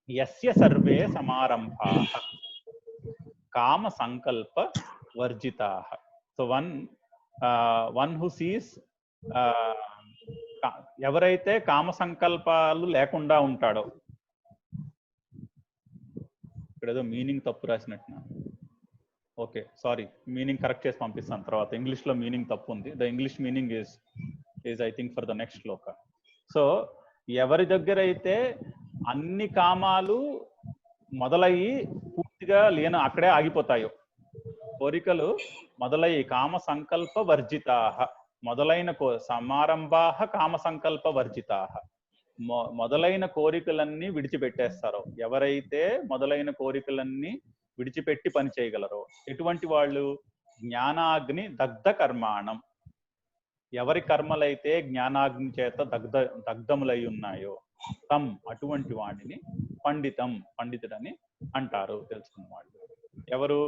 Speaker 1: యస్య సర్వే సమారంభాః కామ సంకల్ప వర్జితాః. సో వన్ హూ సీస్, ఎవరైతే కామ సంకల్పాలు లేకుండా ఉంటాడో, ఇక్కడ ఏదో మీనింగ్ తప్పు రాసినట్టు. ఓకే, సారీ, మీనింగ్ కరెక్ట్ చేసి పంపిస్తాను తర్వాత. ఇంగ్లీష్ లో మీనింగ్ తప్పు ఉంది. The English meaning is I think for the next Shloka. So ఎవరి దగ్గర అయితే అన్ని కామాలు మొదలయ్యి పూర్తిగా అక్కడే ఆగిపోతాయో, కోరికలు మొదలయ్యి కామ సంకల్ప వర్జితాః, మొదలైన సమారంభాః కామ సంకల్ప వర్జితాః, మొదలైన కోరికలన్నీ విడిచిపెట్టేస్తారో, ఎవరైతే మొదలైన కోరికలన్నీ విడిచిపెట్టి పని చేయగలరో, ఎటువంటి వాళ్ళు? జ్ఞానాగ్ని దగ్ధ కర్మాణం, ఎవరి కర్మలైతే జ్ఞానాగ్ని చేత దగ్ధములై ఉన్నాయో, తం అటువంటి వాడిని పండితం పండితుడని అంటారు, తెలుసుకున్న వాళ్ళు. ఎవరు?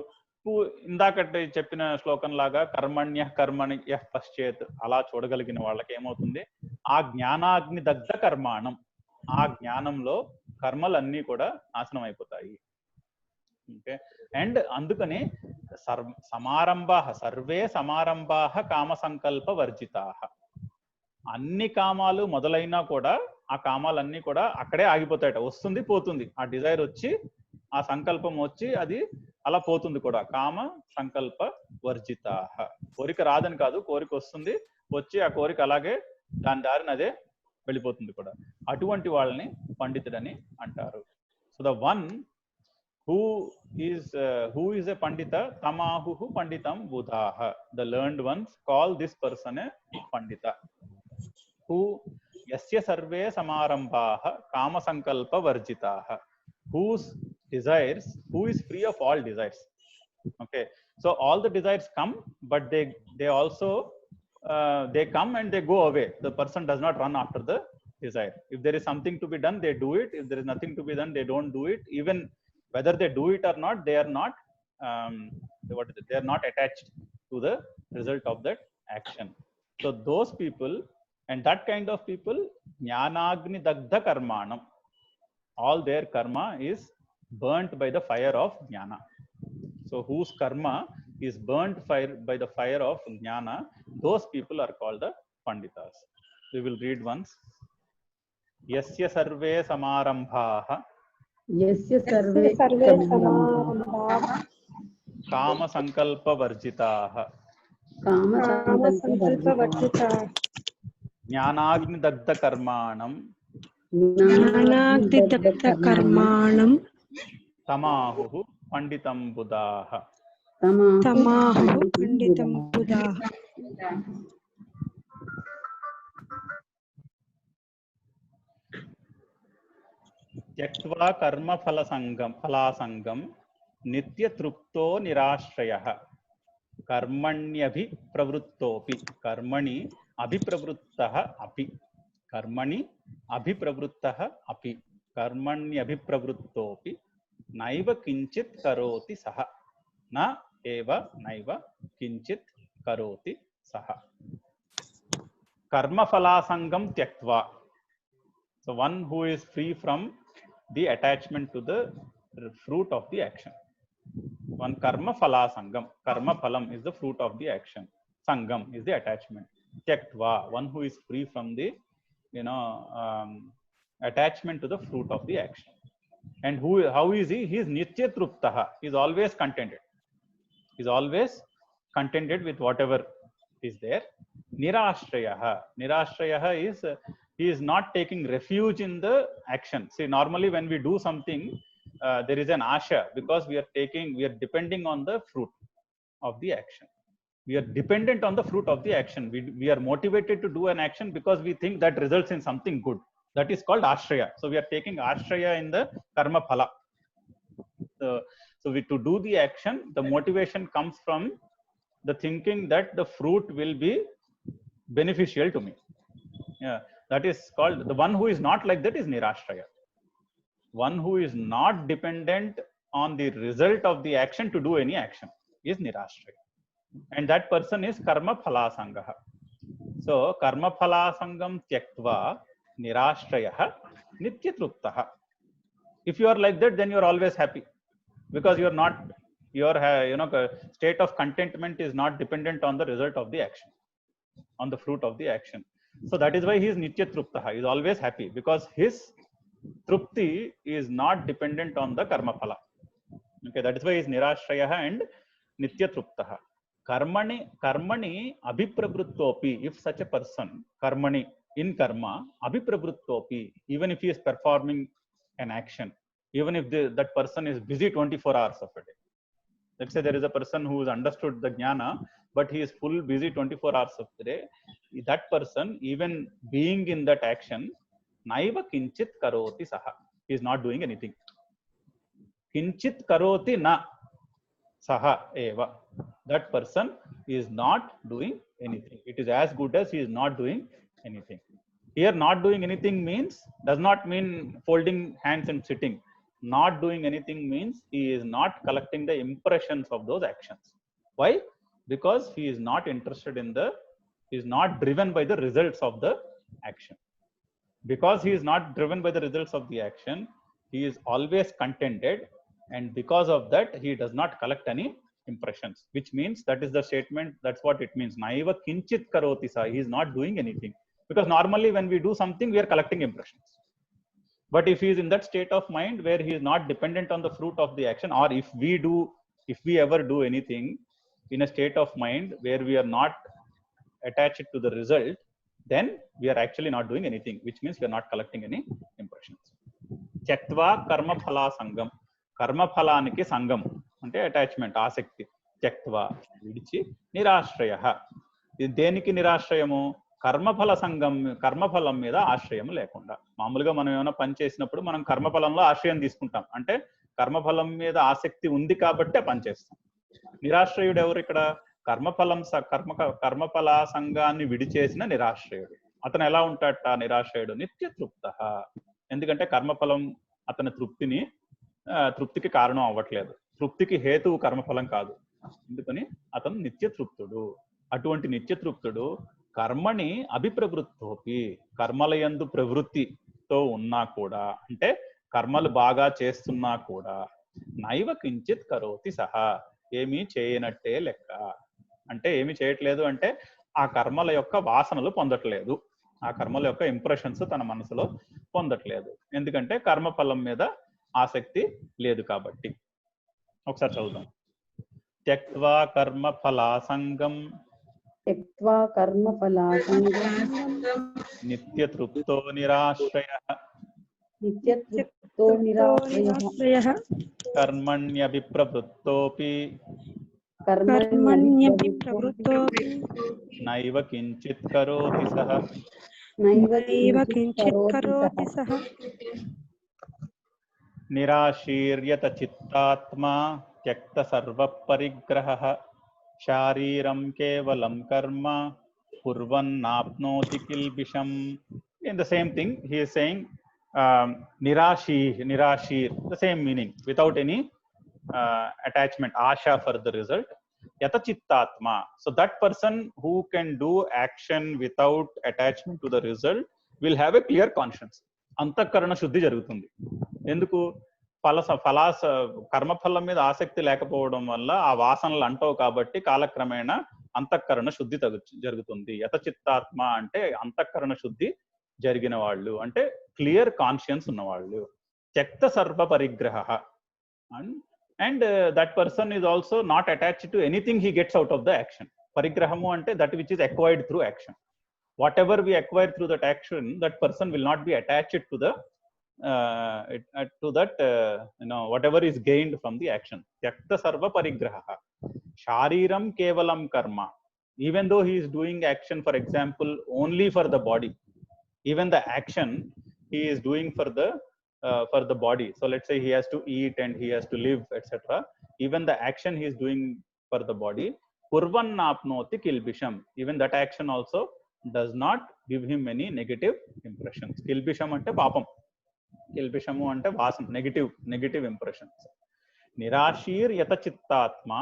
Speaker 1: ఇందాకటి చెప్పిన శ్లోకం లాగా కర్మణ్య కర్మణి యః పశ్చేత్ అలా చూడగలిగిన వాళ్ళకి ఏమవుతుంది? ఆ జ్ఞానాగ్ని దగ్ధ కర్మాణం, ఆ జ్ఞానంలో కర్మలన్నీ కూడా నాశనం అయిపోతాయి. ఓకే. అండ్ అందుకని సమారంభాః సర్వే సమారంభాః కామ సంకల్ప వర్జితాః. అన్ని కామాలు మొదలైనా కూడా ఆ కామాలన్నీ కూడా అక్కడే ఆగిపోతాయట. వస్తుంది పోతుంది, ఆ డిజైర్ వచ్చి ఆ సంకల్పం వచ్చి అది అలా పోతుంది కూడా. కామ సంకల్ప వర్జితాః. కోరిక రాదని కాదు, కోరిక వస్తుంది వచ్చి ఆ కోరిక అలాగే దాని దారిన అదే వెళ్ళిపోతుంది కూడా. అటువంటి వాళ్ళని పండితుడని అంటారు. So the one who is a pandita tamahu panditam buddhaha. The learned ones call this person a pandita. Who yasya sarve samarambhaha kama sankalpa varjitaha. Whose desires, who is free of all desires. Okay, so all the desires come, but they also they come and they go away. The person does not run after the desire. If there is something to be done, they do it. If there is nothing to be done, they don't do it. Even whether they do it or not, they are not they are not attached to the result of that action. So those people and that kind of people, jnanagni dagdha karmanam, all their karma is burnt by the fire of jnana. So whose karma is burnt by the fire of jnana, those people are called the panditas. We will read once. Yasya sarve samarambhaha
Speaker 3: यस्य सर्वे समारम्भाः
Speaker 1: काम संकल्प वर्जिताः
Speaker 3: काम संकल्प वर्जिताः
Speaker 1: ज्ञानाग्नि दग्ध कर्माणं तमाहुः पंडितं बुधाः त्यक्त्वा कर्म फलासंगम नित्य तृप्तो निराश्रयः कर्मण्यभिप्रवृत्तोऽपि कर्मणि अभिप्रवृत्तः अपि कर्मणि अभिप्रवृत्तः अपि कर्मण्यभिप्रवृत्तोऽपि नैव किंचित् करोति सः न एव नैव किंचित् करोति सः. कर्मफलासंगम त्यक्त्वा, so one who is free from the attachment to the fruit of the action. One karma phala sangam. Karma phalam is the fruit of the action. Sangam is the attachment. Tyaktva, one who is free from the attachment to the fruit of the action. And how is he? He is nitya truptaha. He is always contented. He is always contented with whatever is there. Nirashrayaha. Nirashrayaha is he is not taking refuge in the action. See, normally when we do something, there is an asha, because we are depending on the fruit of the action. We are dependent on the fruit of the action. We are motivated to do an action because we think that results in something good. That is called ashraya. So we are taking ashraya in the karma phala. So to do the action, the motivation comes from the thinking that the fruit will be beneficial to me. Yeah. That is called, the one who is not like that is nirashraya. One who is not dependent on the result of the action to do any action is nirashraya. And that person is karma phala sangaha. So karma phala sangam tyaktva nirashrayah nitya truptaha. If you are like that, then you are always happy, because you are not, your state of contentment is not dependent on the result of the action, on the fruit of the action. So that is why he is nitya truptaha. He is always happy because his trupti is not dependent on the karma phala. Okay, that is why he is nirashrayah and nitya truptaha. Karmani abhipravrittopi. If such a person, karmani, in karma, abhipravrittopi, even if he is performing an action, even if that person is busy 24 hours of a day. Let's say there is a person who has understood the jnana, but he is full busy 24 hours of the day. That person, even being in that action, naiva kinchit karoti saha. He is not doing anything. Kinchit karoti na saha eva. That person is not doing anything. It is as good as he is not doing anything. Here, not doing anything does not mean folding hands and sitting. Not doing anything means he is not collecting the impressions of those actions. Why? Because he is not interested in he is not driven by the results of the action. Because he is not driven by the results of the action, he is always contented and because of that he does not collect any impressions, which means that is the statement. That's what it means. Naiva kinchit karoti sa. He is not doing anything, because normally when we do something we are collecting impressions. But if he is in that state of mind where he is not dependent on the fruit of the action, or if we ever do anything in a state of mind where we are not attached to the result, then we are actually not doing anything, which means we are not collecting any impressions. Tyaktva karma phala sangam. కర్మ ఫలానికి సంగం అంటే attachment, ఆసక్తి. త్యక్త్వ విడిచి, నిరాశ్రయ. ఇది దేనికి నిరాశ్రయము? కర్మఫల సంఘం, కర్మఫలం మీద ఆశ్రయం లేకుండా. మామూలుగా మనం ఏమైనా పని చేసినప్పుడు మనం కర్మఫలంలో ఆశ్రయం తీసుకుంటాం, అంటే కర్మఫలం మీద ఆసక్తి ఉంది కాబట్టి పని చేస్తాం. నిరాశ్రయుడు ఎవరు ఇక్కడ? కర్మఫల సంఘాన్ని విడిచేసిన నిరాశ్రయుడు. అతను ఎలా ఉంటాడట నిరాశ్రయుడు? నిత్యతృప్త. ఎందుకంటే కర్మఫలం అతని తృప్తికి కారణం అవ్వట్లేదు, తృప్తికి హేతువు కర్మఫలం కాదు, ఎందుకని అతను నిత్యతృప్తుడు. అటువంటి నిత్యతృప్తుడు కర్మని అభిప్రవృత్తోపి, కర్మలయందు ప్రవృత్తితో ఉన్నా కూడా, అంటే కర్మలు బాగా చేస్తున్నా కూడా, నైవ కించిత్ కరోతి సహా, ఏమీ చేయనట్టే లెక్క. అంటే ఏమి చేయట్లేదు అంటే ఆ కర్మల యొక్క వాసనలు పొందట్లేదు, ఆ కర్మల యొక్క ఇంప్రెషన్స్ తన మనసులో పొందట్లేదు, ఎందుకంటే కర్మఫలం మీద ఆసక్తి లేదు కాబట్టి. ఒకసారి చదువుదాం. త్యక్త్వా కర్మ ఫలాసంగం నిత్యతృప్తో నిరాశ్రయః కర్మణ్యభిప్రవృత్తోపి నైవ కించిత్ కరోతి సహ నిరాశీర్యత చిత్తాత్మా త్యక్త సర్వ పరిగ్రహః శారీరం కేవలం కర్మ కుర్వన్నాప్నోతి కిల్బిషం. In the same thing he is saying nirashir, the same meaning, without any attachment, asha for the result. Yata chittatma, so that person who can do action without attachment to the result will have a clear conscience. అంతఃకరణ శుద్ధి జరుగుతుంది. ఎందుకు? కర్మఫలం మీద ఆసక్తి లేకపోవడం వల్ల ఆ వాసనలు అంటవు కాబట్టి కాలక్రమేణా అంతఃకరణ శుద్ధి జరుగుతుంది. యతచిత్తాత్మ అంటే అంతఃకరణ శుద్ధి జరిగిన వాళ్ళు, అంటే క్లియర్ కాన్షియన్స్ ఉన్నవాళ్ళు. త్యక్త సర్వ పరిగ్రహ, and that person is also not attached to anything he gets out of the action. పరిగ్రహము అంటే that which is acquired through action. Whatever we acquire through that action, that person will not be attached to that whatever is gained from the action. Tyakta sarva parigraha. Shariram kevalam karma. Even though he is doing action, for example, only for the body, even the action he is doing for the body. So let's say he has to eat and he has to live, etc. Even the action he is doing for the body, kurvan apnoti kilbisham. Even that action also does not give him any negative impressions. Kilbisham ante papam, kilbishamu ante vasana, negative impressions. Nirashir yata chittatma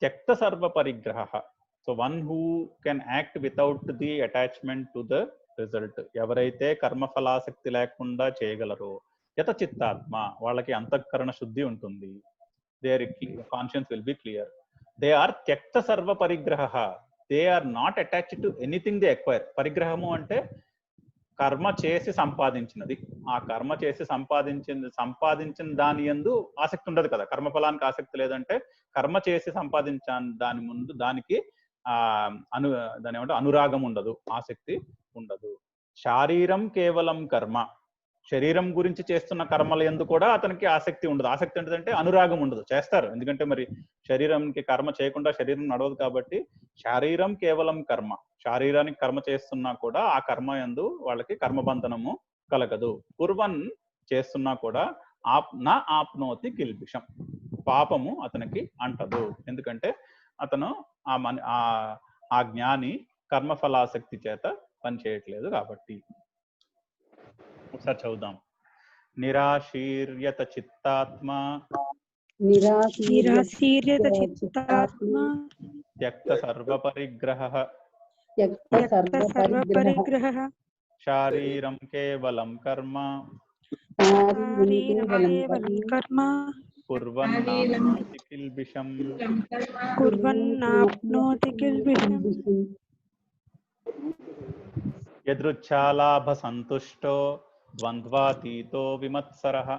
Speaker 1: tyakta sarva parigraha. So one who can act without the attachment to the result, ఎవరైతే కర్మ ఫలాసక్తి లేకుండా చేయగలరో, యత చిత్తాత్మ, వాళ్ళకి అంతఃకరణ శుద్ధి ఉంటుంది. their conscience will be clear. They are tyakta sarva parigraha. They are not attached to anything they acquire. పరిగ్రహము అంటే కర్మ చేసి సంపాదించినది. ఆ కర్మ చేసి సంపాదించిన దాని యందు ఆసక్తి ఉండదు కదా. కర్మఫలానికి ఆసక్తి లేదంటే కర్మ చేసి సంపాదించాను దాని ముందు దానికి దాని ఏమంటే అనురాగం ఉండదు, ఆసక్తి ఉండదు. శారీరం కేవలం కర్మ, శరీరం గురించి చేస్తున్న కర్మల యందు కూడా అతనికి ఆసక్తి ఉండదు. ఆసక్తి ఉండదంటే అనురాగం ఉండదు. చేస్తారు, ఎందుకంటే మరి శరీరంకి కర్మ చేయకుండా శరీరం నడవదు కాబట్టి. శారీరం కేవలం కర్మ, శారీరానికి కర్మ చేస్తున్నా కూడా ఆ కర్మ యందు వాళ్ళకి కర్మబంధనము కలగదు. కుర్వన్ చేస్తున్నా కూడా నా ఆప్నోతి కిల్బిషం, పాపము అతనికి అంటదు. ఎందుకంటే అతను ఆ జ్ఞాని కర్మఫలాసక్తి చేత పనిచేయట్లేదు కాబట్టి. ఒకసారి చదువుదాం. నిరాశీర్యత చిత్తాత్మ త్యక్త సర్వ పరిగ్రహః శారీరం కేవలం కర్మ कुर्वन्नाप्नोति किल्बिषम्
Speaker 3: कुर्वन्नाप्नोति किल्बिषम्
Speaker 1: यदृच्छालाभसन्तुष्टो द्वन्द्वातीतो विमत्सरः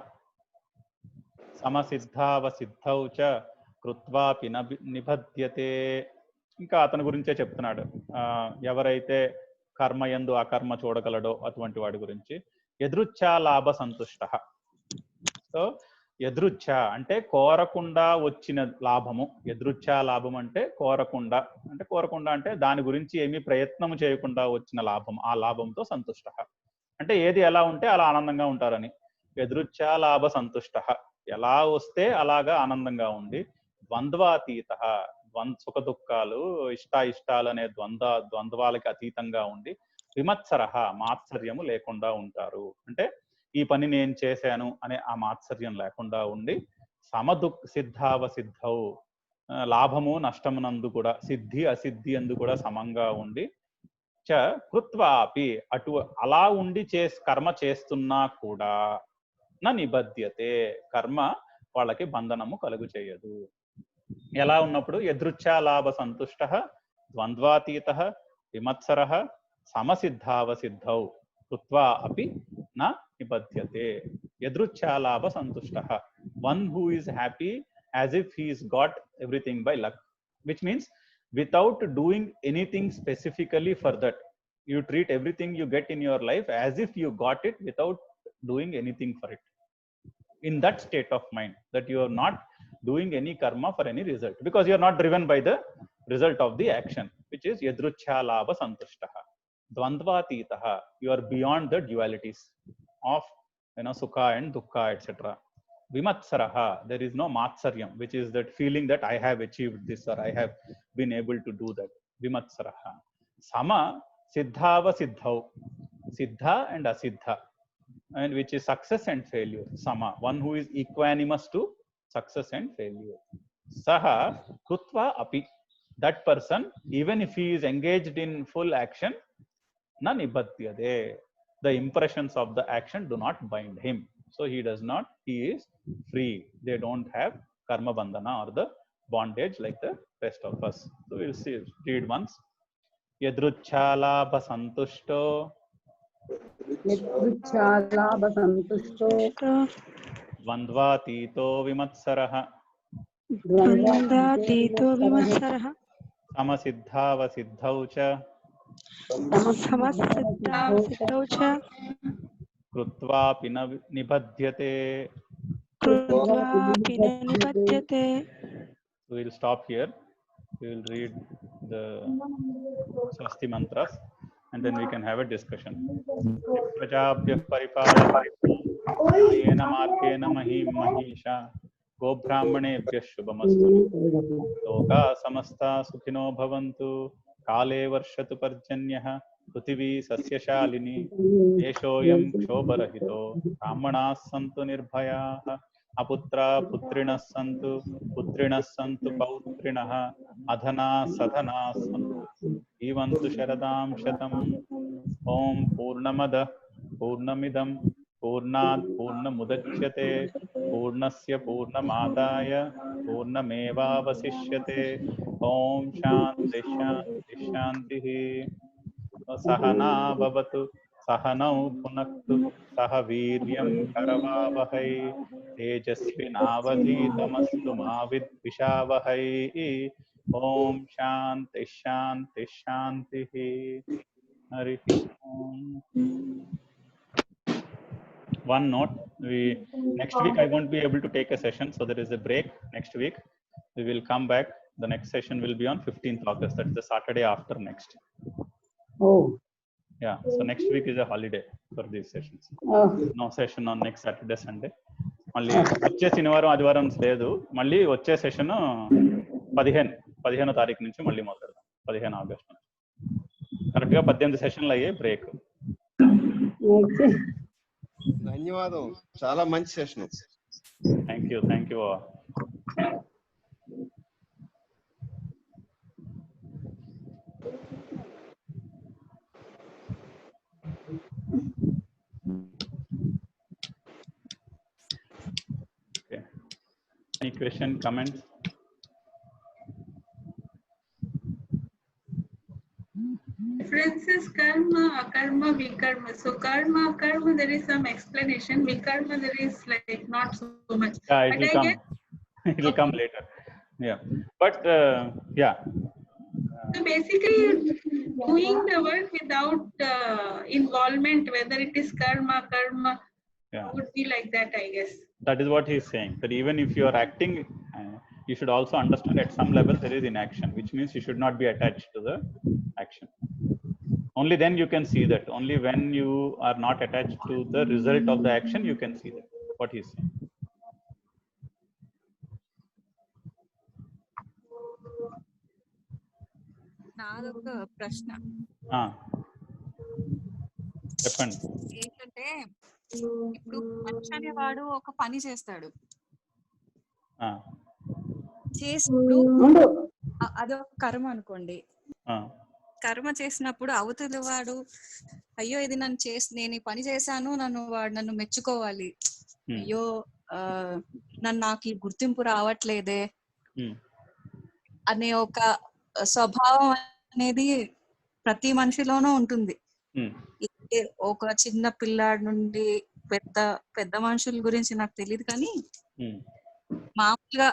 Speaker 1: సమసిద్ధావసిద్ధౌ చ కృత్వాపి నిబధ్యతే. ఇంకా అతని గురించే చెప్తున్నాడు. ఎవరైతే కర్మయందు అకర్మ చూడగలడో అటువంటి వాడి గురించి. యదృచ్ఛా లాభ సంతుష్ట. సో యదృచ్ఛ అంటే కోరకుండా వచ్చిన లాభము. యదృచ్ఛా లాభం అంటే కోరకుండా అంటే దాని గురించి ఏమీ ప్రయత్నం చేయకుండా వచ్చిన లాభం. ఆ లాభంతో సంతుష్ట అంటే ఏది ఎలా ఉంటే అలా ఆనందంగా ఉంటారని. యదృచ్ఛా లాభ సంతుష్ట ఎలా వస్తే అలాగా ఆనందంగా ఉండి, ద్వంద్వాతీత సుఖ దుఃఖాలు ఇష్టాయిష్టాలు అనే ద్వంద్వాలకి అతీతంగా ఉండి, విమత్సర మాత్సర్యము లేకుండా ఉంటారు. అంటే ఈ పని నేను చేశాను అనే ఆ మాత్సర్యం లేకుండా ఉండి, సిద్ధావసిద్ధౌ లాభము నష్టమునందు కూడా, సిద్ధి అసిద్ధి అందు కూడా సమంగా ఉండి, చ కృత్వాపి అలా ఉండి కర్మ చేస్తున్నా కూడా నా నిబధ్యతే కర్మ వాళ్ళకి బంధనము కలుగు చేయదు. ఎలా ఉన్నప్పుడు యదృచ్ఛా లాభ సంతుష్ట ద్వంద్వాతీత విమత్సర సమసిద్ధావసిద్ధౌ కృత్వా అపి నా నిబధ్యతే. యదృచ్ఛా లాభ సంతుష్ట, one who is happy as if he's got everything by luck, which means without doing anything specifically for that. You treat everything you get in your life as if you got it without doing anything for it. In that state of mind, that you are not doing any karma for any result, because you are not driven by the result of the action, which is yadruchha labha santushtaha. Dvandvatitaha, you are beyond the dualities of sukha and dukkha, etc. Vimatsaraha, there is no matsaryam, which is that feeling that I have achieved this or I have been able to do that. Vimatsaraha. Sama siddhava siddhau, siddha and asiddha, and which is success and failure. Sama, one who is equanimous to success and failure. Saha krutva api, that person, even if he is engaged in full action, na nibhatyade, the impressions of the action do not bind him. So he does not, he is free. They don't have karma bandhana or the bondage like the rest of us. So we'll see, read once. Yadruchha labha santushto ద్వంద్వాతీతో విమత్సరః సమసిద్ధావసిద్ధౌ చ కృత్వాపి నిబధ్యతే. We'll stop here. We will read the Swasti mantras and then we can have a discussion. Prajabhyah paripalena margena mahim mahisha gobrahmanebhyah shubhamastu loka samasta sukhino bhavantu kale varshatu parjanyah prithvi sasyashalini deshoyam kshobarahito brahmanas santu nirbhayah aputra putrinas santu pautrinas adhana sadhana santu jivantu sharadam shatam. Om purnamada purnamidam purnat purnamudachyate purnasya purnamadaya purnamevavasishyate. Om shanti shanti shanti. Sahana bhavatu sahanau punaktu saha viryam karavavahai tejasvinavadhitamastu ma vidvishavahai. Om shanti shanti shanti. Hari Om. One note, next week I won't be able to take a session, so there is a break next week. We will come back. The next session will be on 15th August. That's the Saturday after next.
Speaker 3: Oh.
Speaker 1: Yeah, so next week is a holiday for these sessions. No session on next Saturday, Sunday. మళ్ళీ వచ్చే శనివారం ఆదివారం లేదు. మళ్ళీ వచ్చే session 15వ తారీఖు నుంచి మళ్ళీ మొదలెడదాం. 15 ఆగస్టు నుంచి కరెక్ట్ గా 18 సెషన్లు అయ్యే బ్రేక్.
Speaker 4: ధన్యవాదం, చాలా మంచి session.
Speaker 1: Thank you. Any question, comments?
Speaker 5: Differences karma, akarma, vikarma. So karma, karma, there is some explanation. Vikarma, there is like not so much.
Speaker 1: Yeah, it
Speaker 5: But
Speaker 1: will
Speaker 5: I
Speaker 1: come.
Speaker 5: guess
Speaker 1: It will come later. Yeah, but yeah.
Speaker 5: so basically doing the work without involvement, whether it is karma,
Speaker 1: Yeah,
Speaker 5: would be like that, I guess.
Speaker 1: that is what he is saying. That even if you are acting, you should also understand at some level there is inaction, which means you should not be attached to the action. Only then you can see that. Only when you are not attached to the result of the action, you can see that. What he is saying.
Speaker 6: నాదొక ప్రశ్న
Speaker 1: చెప్పండి.
Speaker 6: ఏంటంటే ఇప్పుడు మనిషి అనేవాడు ఒక పని చేస్తాడు, చేసినప్పుడు అదొక కర్మ అనుకోండి. కర్మ చేసినప్పుడు అవతలి వాడు అయ్యో ఇది నేను ఈ పని చేశాను, నన్ను మెచ్చుకోవాలి, అయ్యో నాకు ఈ గుర్తింపు రావట్లేదే అనే ఒక స్వభావం అనేది ప్రతి మనిషిలోనూ ఉంటుంది. ఒక చిన్న పిల్లాడి నుండి పెద్ద మనుషుల గురించి నాకు తెలియదు, కానీ మామూలుగా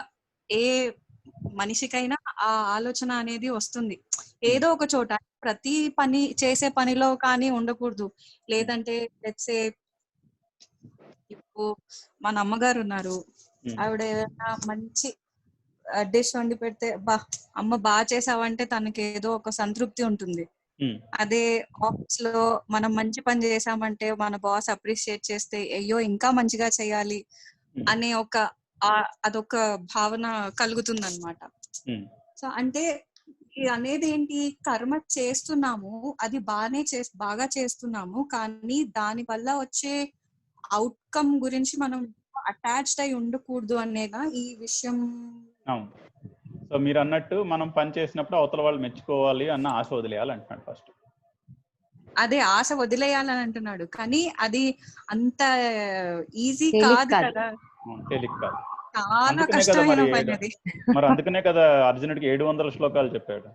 Speaker 6: ఏ మనిషికైనా ఆ ఆలోచన అనేది వస్తుంది ఏదో ఒక చోట. ప్రతి పని చేసే పనిలో కానీ ఉండకూడదు. లేదంటే లెట్స్ సే ఇప్పుడు మన అమ్మగారు ఉన్నారు, ఆవిడ ఏదైనా మంచి డిష్ వండి పెడితే అమ్మ బాగా చేసావంటే తనకి ఏదో ఒక సంతృప్తి ఉంటుంది. అదే ఆఫీస్ లో మనం మంచి పని చేసామంటే మన బాస్ అప్రిషియేట్ చేస్తే అయ్యో ఇంకా మంచిగా చేయాలి అనే అదొక భావన కలుగుతుంది అనమాట. సో అంటే అనేది ఏంటి, కర్మ చేస్తున్నాము, అది బాగా చేస్తున్నాము, కానీ దాని వల్ల వచ్చే అవుట్కమ్ గురించి మనం అటాచ్డ్ అయి ఉండకూడదు అనేదా ఈ విషయం?
Speaker 1: అవును. సో మీరు అన్నట్టు మనం పని చేసినప్పుడు అవతల వాళ్ళు మెచ్చుకోవాలి అన్న ఆశ వదిలేయాలి అంటున్నాడు ఫస్ట్.
Speaker 6: అదే ఆశ వదిలేయాలని అంటున్నాడు, కానీ అది అంత ఈజీ కాదు కదా.
Speaker 1: తేలిక కాదు,
Speaker 6: చాలా కష్టమైన పని అది.
Speaker 1: మరి అందుకనే కదా అర్జునుడికి 700 శ్లోకాలు చెప్పాడు.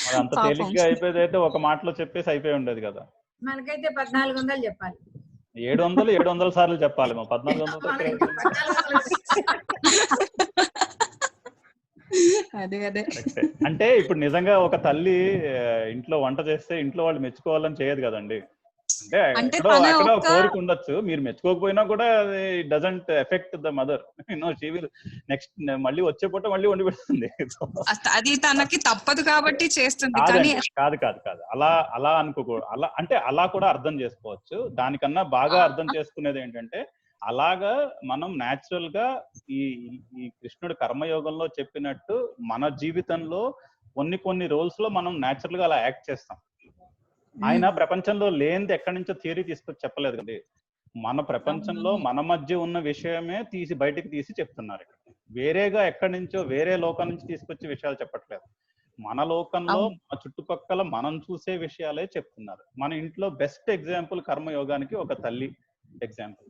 Speaker 1: మరి అంత తేలిగ్గా అయిపోయేది అయితే ఒక మాటలో చెప్పేసి అయిపోయి ఉండేది కదా.
Speaker 7: మనకైతే 1400 చెప్పాలి.
Speaker 1: 700 సార్లు చెప్పాలి. 1400 అంటే ఇప్పుడు నిజంగా ఒక తల్లి ఇంట్లో వంట చేస్తే ఇంట్లో వాళ్ళు మెచ్చుకోవాలని చేయదు కదండి. అంటే ఎక్కడో కోరిక ఉండొచ్చు, మీరు మెచ్చుకోకపోయినా కూడా doesn't effect the mother. She will next మళ్ళీ వచ్చే పూట మళ్ళీ వండి పెడుతుంది.
Speaker 6: అది తనకి తప్పదు కాబట్టి చేస్తుంది.
Speaker 1: కాదు అలా అనుకోకూడదు. అలా కూడా అర్థం చేసుకోవచ్చు. దానికన్నా బాగా అర్థం చేసుకునేది ఏంటంటే, అలాగా మనం న్యాచురల్ గా ఈ కృష్ణుడు కర్మయోగంలో చెప్పినట్టు మన జీవితంలో కొన్ని రోల్స్ లో మనం న్యాచురల్ గా అలా యాక్ట్ చేస్తాం. ఆయన ప్రపంచంలో లేనిది ఎక్కడి నుంచో థియరీ తీసుకొచ్చి చెప్పలేదు కదండి. మన ప్రపంచంలో మన మధ్య ఉన్న విషయమే బయటికి తీసి చెప్తున్నారు. వేరేగా ఎక్కడి నుంచో వేరే లోకం నుంచి తీసుకొచ్చే విషయాలు చెప్పట్లేదు. మన లోకంలో మన చుట్టుపక్కల మనం చూసే విషయాలే చెప్తున్నారు. మన ఇంట్లో బెస్ట్ ఎగ్జాంపుల్ కర్మయోగానికి ఒక తల్లి ఎగ్జాంపుల్.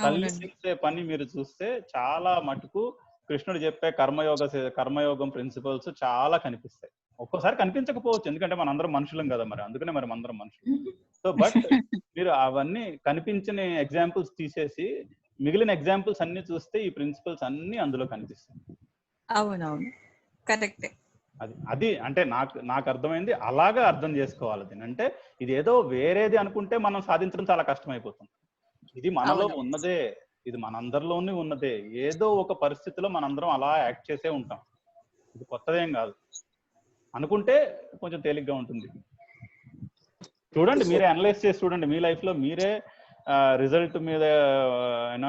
Speaker 1: తల్లి చేసే పని మీరు చూస్తే చాలా మటుకు కృష్ణుడు చెప్పే కర్మయోగం ప్రిన్సిపల్స్ చాలా కనిపిస్తాయి. ఒక్కోసారి కనిపించకపోవచ్చు, ఎందుకంటే మనందరం మనుషులం కదా, మరి అందుకనే మరి మనందరం మనుషులు. సో బట్ మీరు అవన్నీ కనిపించిన ఎగ్జాంపుల్స్ తీసేసి మిగిలిన ఎగ్జాంపుల్స్ అన్ని చూస్తే ఈ ప్రిన్సిపల్స్ అన్ని అందులో కనిపిస్తాయి.
Speaker 6: అవునవును, కరెక్టే.
Speaker 1: అది అంటే నాకు అర్థమైంది. అలాగా అర్థం చేసుకోవాలి. అంటే ఇది ఏదో వేరేది అనుకుంటే మనం సాధించడం చాలా కష్టమైపోతుంది. ఇది మనలో ఉన్నదే, ఇది మనందరిలోనే ఉన్నదే. ఏదో ఒక పరిస్థితిలో మనందరం అలా యాక్ట్ చేసే ఉంటాం. ఇది కొత్తదేం కాదు. అనుకుంటే కొంచెం తేలిగ్గా ఉంటుంది. చూడండి, మీరే అనలైజ్ చేసి చూడండి. మీ లైఫ్ లో మీరే రిజల్ట్ మీద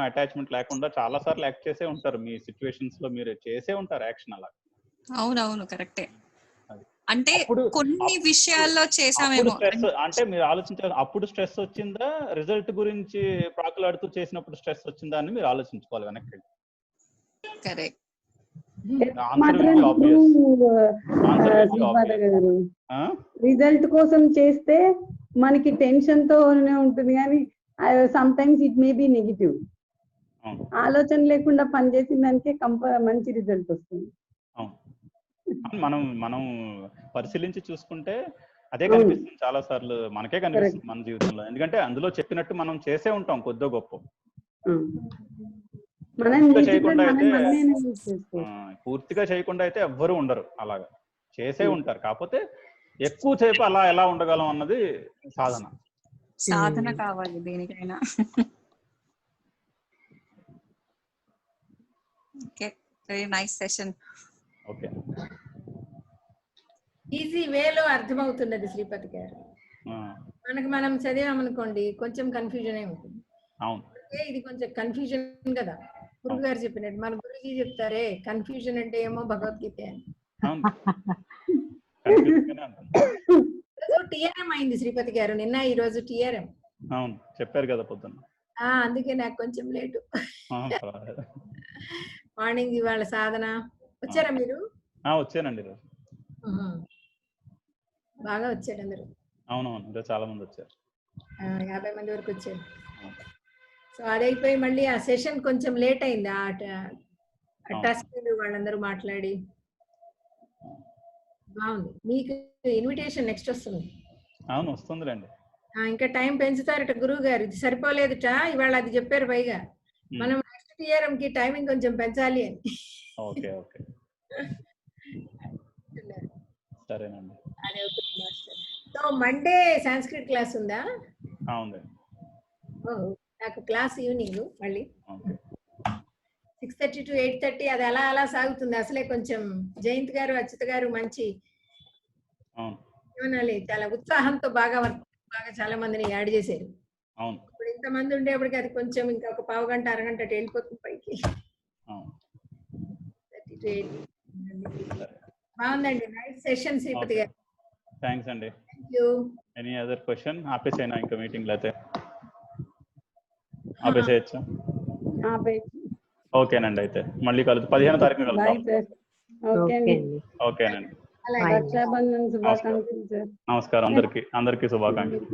Speaker 1: అటాచ్మెంట్ లేకుండా చాలా సార్లు యాక్ట్ చేసే ఉంటారు. మీ సిచ్యువేషన్స్ లో మీరు చేసే ఉంటారు యాక్షన్ అలా.
Speaker 6: అవునవును, కరెక్టే. అంటే కొన్ని విషయాల్లో చేసామేమో.
Speaker 1: అంటే మీరు ఆలోచించాలి, అప్పుడు స్ట్రెస్ వచ్చిందా, రిజల్ట్ గురించి ప్రాకులాడుతూ చేసినప్పుడు స్ట్రెస్ వచ్చిందా అని మీరు ఆలోచించుకోవాలి వెనక్కి.
Speaker 6: కరెక్ట్.
Speaker 3: రిజల్ట్ కోసం చేస్తే మనకి టెన్షన్ తోనే ఉంటుంది, కానీ sometimes it may be negative.
Speaker 1: అవును
Speaker 3: ఆలోచన లేకుండా పనిచేసిన దానికే మంచి రిజల్ట్ వస్తుంది.
Speaker 1: అవును మనం మనం పరిశీలించి చూసుకుంటే అదే కనిపిస్తుంది చాలా సార్లు, మనకే కనిపిస్తుంది మన జీవితంలో. ఎందుకంటే అందులో చెప్పినట్టు మనం చేసే ఉంటాం కొద్దో గొప్ప. పూర్తిగా చేయకుండా అయితే ఎవ్వరూ ఉండరు, అలాగా చేసే ఉంటారు. కాకపోతే ఎక్కువ సేపు అలా ఎలా ఉండగలం అన్నది
Speaker 6: సాధన కావాలి దేనికైనా. Okay, very nice session.
Speaker 1: Okay,
Speaker 7: easy వేలో అర్థమవుతున్నది శ్రీపతి గారు. మనకి మనం చదివామనుకోండి కొంచెం కన్ఫ్యూజన్ ఉంటుంది.
Speaker 1: అవును,
Speaker 7: ఇది కొంచెం కన్ఫ్యూజన్ కదా. గురువు గారు చెప్పినట్టు మన గురుజీ చెప్తారే కన్ఫ్యూజన్ అంటే ఏమో భగవద్గీత అని. టిఆర్ఎం అయింది శ్రీపతి గారు నిన్న, ఈ రోజు టిఆర్ఎం.
Speaker 1: అవును చెప్పారు కదా పొద్దున్న.
Speaker 7: అందుకే నాకు కొంచెం లేటు. మార్నింగ్ ఇవాళ సాధన వచ్చారా మీరు?
Speaker 1: వచ్చానండి ఈరోజు.
Speaker 7: బాగా వచ్చారు అందరు.
Speaker 1: అవునవును, ఈరోజు చాలా మంది వచ్చారు,
Speaker 7: 50 మంది వరకు వచ్చారు. సో అదైపోయి మళ్ళీ ఆ సెషన్ కొంచెం లేట్ అయింది. ఆ ట్రస్ట్ వాళ్ళందరూ మాట్లాడి బాగుంది. మీకు ఇన్విటేషన్ నెక్స్ట్ వస్తుంది.
Speaker 1: అవును వస్తుందిలేండి.
Speaker 7: ఇంకా టైం పెంచుతారట గురువు గారు. ఇది సరిపోలేదుట ఇవాళ, అది చెప్పారు పైగా. మనం నెక్స్ట్ టిఆర్ఎం కి టైమింగ్ కొంచెం పెంచాలి అని.
Speaker 1: ఓకే ఓకే సరేనండి.
Speaker 7: సో మండే సంస్కృత్ క్లాస్ ఉందా?
Speaker 1: అవును,
Speaker 7: నాకు క్లాస్ ఈవినింగ్ మళ్ళీ 6:30 to 8:30. అది అలా అలా సాగుతుంది. అసలే కొంచెం జయంత్ గారు అచ్యుత గారు మంచి ఏమనాలి చాలా ఉత్సాహంతో బాగా చాలా మందిని యాడ్ చేశారు. ఇప్పుడు ఇంతమంది ఉండేప్పటికి అది కొంచెం ఇంకా ఒక పావు గంట అరగంట వెళ్ళిపోతుంది పైకి. బాగుందండి, nice session Sripati garu.
Speaker 1: Thanks అండి.
Speaker 7: థాంక్యూ.
Speaker 1: Any other question? ఆపేసేనా ఇంకా మీటింగ్? లేతే ఆపేసేయచ్చా? ఓకేనండి, అయితే మళ్ళీ 15వ తారీఖున కలుద్దాం. ఓకేనండి,
Speaker 3: రక్షాబంధన్ శుభాకాంక్షలు సార్.
Speaker 1: నమస్కారం అందరికి శుభాకాంక్షలు.